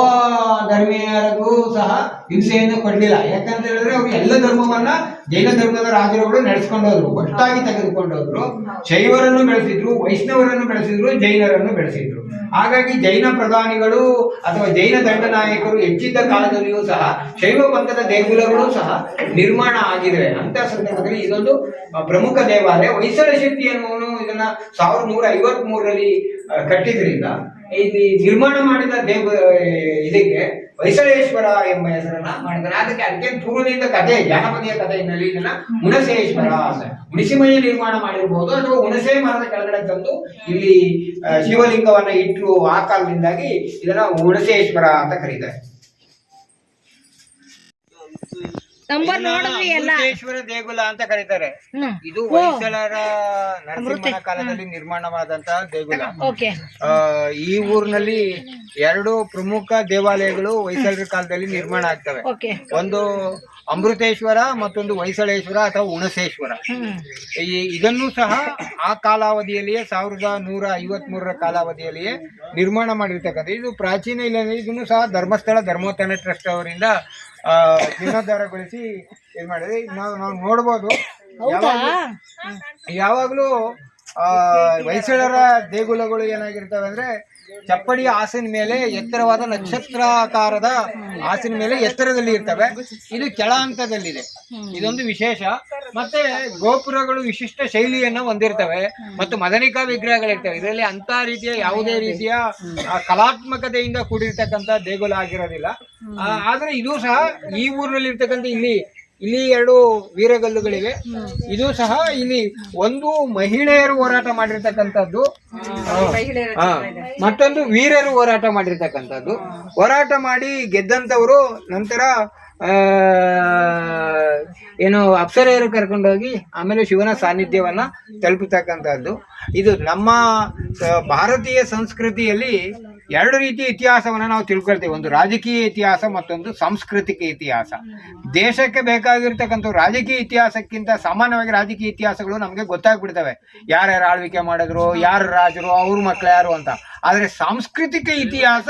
ಧರ್ಮೀಯರಿಗೂ ಸಹ ಹಿಂಸೆಯನ್ನು ಕೊಡ್ಲಿಲ್ಲ. ಯಾಕಂತ ಹೇಳಿದ್ರೆ ಅವ್ರು ಎಲ್ಲ ಧರ್ಮವನ್ನ ಜೈನ ಧರ್ಮದ ರಾಜರುಗಳು ನಡೆಸ್ಕೊಂಡು ಹೋದ್ರು, ಒಟ್ಟಾಗಿ ತೆಗೆದುಕೊಂಡೋದ್ರು. ಶೈವರನ್ನು ಬೆಳೆಸಿದ್ರು, ವೈಷ್ಣವರನ್ನು ಬೆಳೆಸಿದ್ರು, ಜೈನರನ್ನು ಬೆಳೆಸಿದ್ರು. ಹಾಗಾಗಿ ಜೈನ ಪ್ರಧಾನಿಗಳು ಅಥವಾ ಜೈನ ದಂಡನಾಯಕರು ಹೆಚ್ಚಿದ್ದ ಕಾಲದಲ್ಲಿಯೂ ಸಹ ಶೈವ ಪಂಥದ ದೇಗುಲಗಳು ಸಹ ನಿರ್ಮಾಣ ಆಗಿವೆ. ಅಂತ ಸಂದರ್ಭದಲ್ಲಿ ಇದೊಂದು ಪ್ರಮುಖ ದೇವಾಲಯ. ಹೊಯ್ಸಳ ಶೆಟ್ಟಿ ಅನ್ನುವನು ಇದನ್ನ 1153ರಲ್ಲಿ ಕಟ್ಟಿದ್ರಿಂದ ಇಲ್ಲಿ ನಿರ್ಮಾಣ ಮಾಡಿದ ಇದಕ್ಕೆ ಹೊಯ್ಸಳೇಶ್ವರ ಎಂಬ ಹೆಸರನ್ನ ಮಾಡಿದ್ದಾರೆ. ಅದಕ್ಕೆ ಪೂರ್ವದಿಂದ ಕಥೆ, ಜಾನಪದೀಯ ಕಥೆ ಹಿನ್ನೆಲೆ ಇದನ್ನ ಹುಣಸೇಶ್ವರ ಅಂತ, ಹುಣಸಿಮಯ್ಯ ನಿರ್ಮಾಣ ಮಾಡಿರ್ಬೋದು ಅಥವಾ ಹುಣಸೆ ಮರದ ಕೆಳಗಡೆ ತಂದು ಇಲ್ಲಿ ಶಿವಲಿಂಗವನ್ನ ಇಟ್ಟು ಆ ಕಾಲದಿಂದಾಗಿ ಇದನ್ನ ಹುಣಸೇಶ್ವರ ಅಂತ ಕರೀತಾರೆ. ಹುಣಸೇಶ್ವರ ದೇಗುಲ ಅಂತ ಕರೀತಾರೆ. ಇದು ಹೊಯ್ಸಳರ ನರಸಿಂಹನ ಕಾಲದಲ್ಲಿ ನಿರ್ಮಾಣವಾದಂತಹ ದೇಗುಲ. ಈ ಊರಿನಲ್ಲಿ 2 ಪ್ರಮುಖ ದೇವಾಲಯಗಳು ಹೊಯ್ಸಳರ ಕಾಲದಲ್ಲಿ ನಿರ್ಮಾಣ ಆಗ್ತವೆ. ಒಂದು ಅಮೃತೇಶ್ವರ, ಮತ್ತೊಂದು ಹೊಯ್ಸಳೇಶ್ವರ ಅಥವಾ ಹುಣಸೇಶ್ವರ. ಇದನ್ನು ಸಹ ಆ ಕಾಲಾವಧಿಯಲ್ಲಿಯೇ 1153ರ ಕಾಲಾವಧಿಯಲ್ಲಿಯೇ ನಿರ್ಮಾಣ ಮಾಡಿರ್ತಕ್ಕಂಥ. ಇದು ಪ್ರಾಚೀನ ಇಲ್ಲ. ಇದನ್ನು ಸಹ ಧರ್ಮಸ್ಥಳ ಧರ್ಮೋತ್ಥಾನ ಟ್ರಸ್ಟ್ ಅವರಿಂದ ಜೀರ್ಣೋದ್ಧಾರಗೊಳಿಸಿ ಇದು ಮಾಡಿದ್ರೆ ನಾವು ನೋಡ್ಬೋದು. ಯಾವಾಗಲೂ ಹೊಯ್ಸಳರ ದೇಗುಲಗಳು ಏನಾಗಿರ್ತವೆ ಅಂದ್ರೆ ಚಪ್ಪಡಿ ಹಾಸಿನ ಮೇಲೆ ಎತ್ತರವಾದ ನಕ್ಷತ್ರಾಕಾರದ ಹಾಸಿನ ಮೇಲೆ ಎತ್ತರದಲ್ಲಿ ಇರ್ತವೆ. ಇದು ಕೆಳ ಹಂತದಲ್ಲಿದೆ, ಇದೊಂದು ವಿಶೇಷ. ಮತ್ತೆ ಗೋಪುರಗಳು ವಿಶಿಷ್ಟ ಶೈಲಿಯನ್ನು ಹೊಂದಿರ್ತವೆ ಮತ್ತು ಮದನಿಕಾ ವಿಗ್ರಹಗಳಿರ್ತವೆ. ಇದರಲ್ಲಿ ಅಂತ ರೀತಿಯ ಯಾವುದೇ ರೀತಿಯ ಕಲಾತ್ಮಕತೆಯಿಂದ ಕೂಡಿರ್ತಕ್ಕಂಥ ದೇಗುಲ ಆಗಿರೋದಿಲ್ಲ. ಆದ್ರೆ ಇದು ಸಹ ಈ ಊರಿನಲ್ಲಿ ಇರ್ತಕ್ಕಂಥ ಇಲ್ಲಿ 2 ವೀರಗಲ್ಲುಗಳಿವೆ. ಇದು ಸಹ ಇಲ್ಲಿ ಒಂದು ಮಹಿಳೆಯರು ಹೋರಾಟ ಮಾಡಿರ್ತಕ್ಕಂಥದ್ದು, ಮತ್ತೊಂದು ವೀರರು ಹೋರಾಟ ಮಾಡಿರ್ತಕ್ಕಂಥದ್ದು. ಹೋರಾಟ ಮಾಡಿ ಗೆದ್ದಂಥವರು ನಂತರ ಏನು ಅಪ್ಸರೆಯರು ಕರ್ಕೊಂಡೋಗಿ ಆಮೇಲೆ ಶಿವನ ಸಾನ್ನಿಧ್ಯವನ್ನ ತಲುಪತಕ್ಕಂಥದ್ದು. ಇದು ನಮ್ಮ ಭಾರತೀಯ ಸಂಸ್ಕೃತಿಯಲ್ಲಿ ಎರಡು ರೀತಿಯ ಇತಿಹಾಸವನ್ನು ನಾವು ತಿಳ್ಕೊಳ್ತೇವೆ. ಒಂದು ರಾಜಕೀಯ ಇತಿಹಾಸ, ಮತ್ತೊಂದು ಸಾಂಸ್ಕೃತಿಕ ಇತಿಹಾಸ. ದೇಶಕ್ಕೆ ಬೇಕಾಗಿರ್ತಕ್ಕಂಥ ರಾಜಕೀಯ ಇತಿಹಾಸಕ್ಕಿಂತ ಸಾಮಾನ್ಯವಾಗಿ ರಾಜಕೀಯ ಇತಿಹಾಸಗಳು ನಮಗೆ ಗೊತ್ತಾಗ್ಬಿಡ್ತವೆ. ಯಾರ್ಯಾರು ಆಳ್ವಿಕೆ ಮಾಡಿದ್ರು, ಯಾರು ರಾಜರು, ಅವ್ರ ಮಕ್ಳು ಯಾರು ಅಂತ. ಆದರೆ ಸಾಂಸ್ಕೃತಿಕ ಇತಿಹಾಸ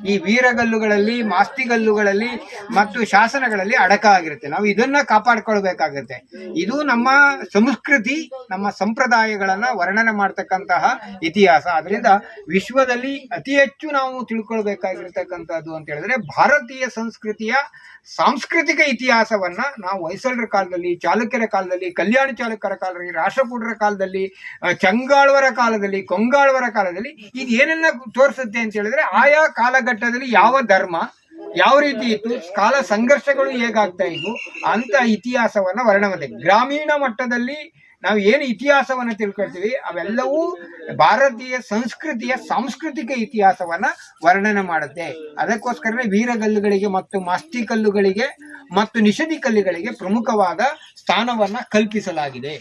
ಈ ವೀರಗಲ್ಲುಗಳಲ್ಲಿ, ಮಾಸ್ತಿಗಲ್ಲುಗಳಲ್ಲಿ ಮತ್ತು ಶಾಸನಗಳಲ್ಲಿ ಅಡಕ ಆಗಿರುತ್ತೆ. ನಾವು ಇದನ್ನ ಕಾಪಾಡ್ಕೊಳ್ಬೇಕಾಗತ್ತೆ. ಇದು ನಮ್ಮ ಸಂಸ್ಕೃತಿ, ನಮ್ಮ ಸಂಪ್ರದಾಯಗಳನ್ನ ವರ್ಣನೆ ಮಾಡ್ತಕ್ಕಂತಹ ಇತಿಹಾಸ. ಅದರಿಂದ ವಿಶ್ವದಲ್ಲಿ ಅತಿ ಹೆಚ್ಚು ನಾವು ತಿಳ್ಕೊಳ್ಬೇಕಾಗಿರ್ತಕ್ಕಂಥದ್ದು ಅಂತ ಹೇಳಿದ್ರೆ ಭಾರತೀಯ ಸಂಸ್ಕೃತಿಯ ಸಾಂಸ್ಕೃತಿಕ ಇತಿಹಾಸವನ್ನ ನಾವು ಹೊಯ್ಸಳರ ಕಾಲದಲ್ಲಿ, ಚಾಲುಕ್ಯರ ಕಾಲದಲ್ಲಿ, ಕಲ್ಯಾಣ ಚಾಲುಕ್ಯರ ಕಾಲದಲ್ಲಿ, ರಾಷ್ಟ್ರಕೂಟರ ಕಾಲದಲ್ಲಿ, ಚಂಗಾಳ್ವರ ಕಾಲದಲ್ಲಿ, ಕೊಂಗಾಳ್ವರ ಕಾಲದಲ್ಲಿ ಇದು ಏನನ್ನ ತೋರಿಸುತ್ತೆ ಅಂತ ಹೇಳಿದ್ರೆ ಆಯಾ ಕಾಲಘಟ್ಟದಲ್ಲಿ ಯಾವ ಧರ್ಮ ಯಾವ ರೀತಿ ಇತ್ತು, ಕಾಲ ಸಂಘರ್ಷಗಳು ಹೇಗಾಗ್ತಾ ಇದ್ವು ಅಂತ ಇತಿಹಾಸವನ್ನ ವರ್ಣನೆ. ಗ್ರಾಮೀಣ ಮಟ್ಟದಲ್ಲಿ ನಾವು ಏನು ಇತಿಹಾಸವನ್ನ ತಿಳ್ಕೊಳ್ತೀವಿ ಅವೆಲ್ಲವೂ ಭಾರತೀಯ ಸಂಸ್ಕೃತಿಯ ಸಾಂಸ್ಕೃತಿಕ ಇತಿಹಾಸವನ್ನ ವರ್ಣನೆ ಮಾಡುತ್ತೆ. ಅದಕ್ಕೋಸ್ಕರನೇ ವೀರಗಲ್ಲುಗಳಿಗೆ ಮತ್ತು ಮಾಸ್ತಿ ಕಲ್ಲುಗಳಿಗೆ ಮತ್ತು ನಿಷಧಿ ಕಲ್ಲುಗಳಿಗೆ ಪ್ರಮುಖವಾದ ಸ್ಥಾನವನ್ನ ಕಲ್ಪಿಸಲಾಗಿದೆ.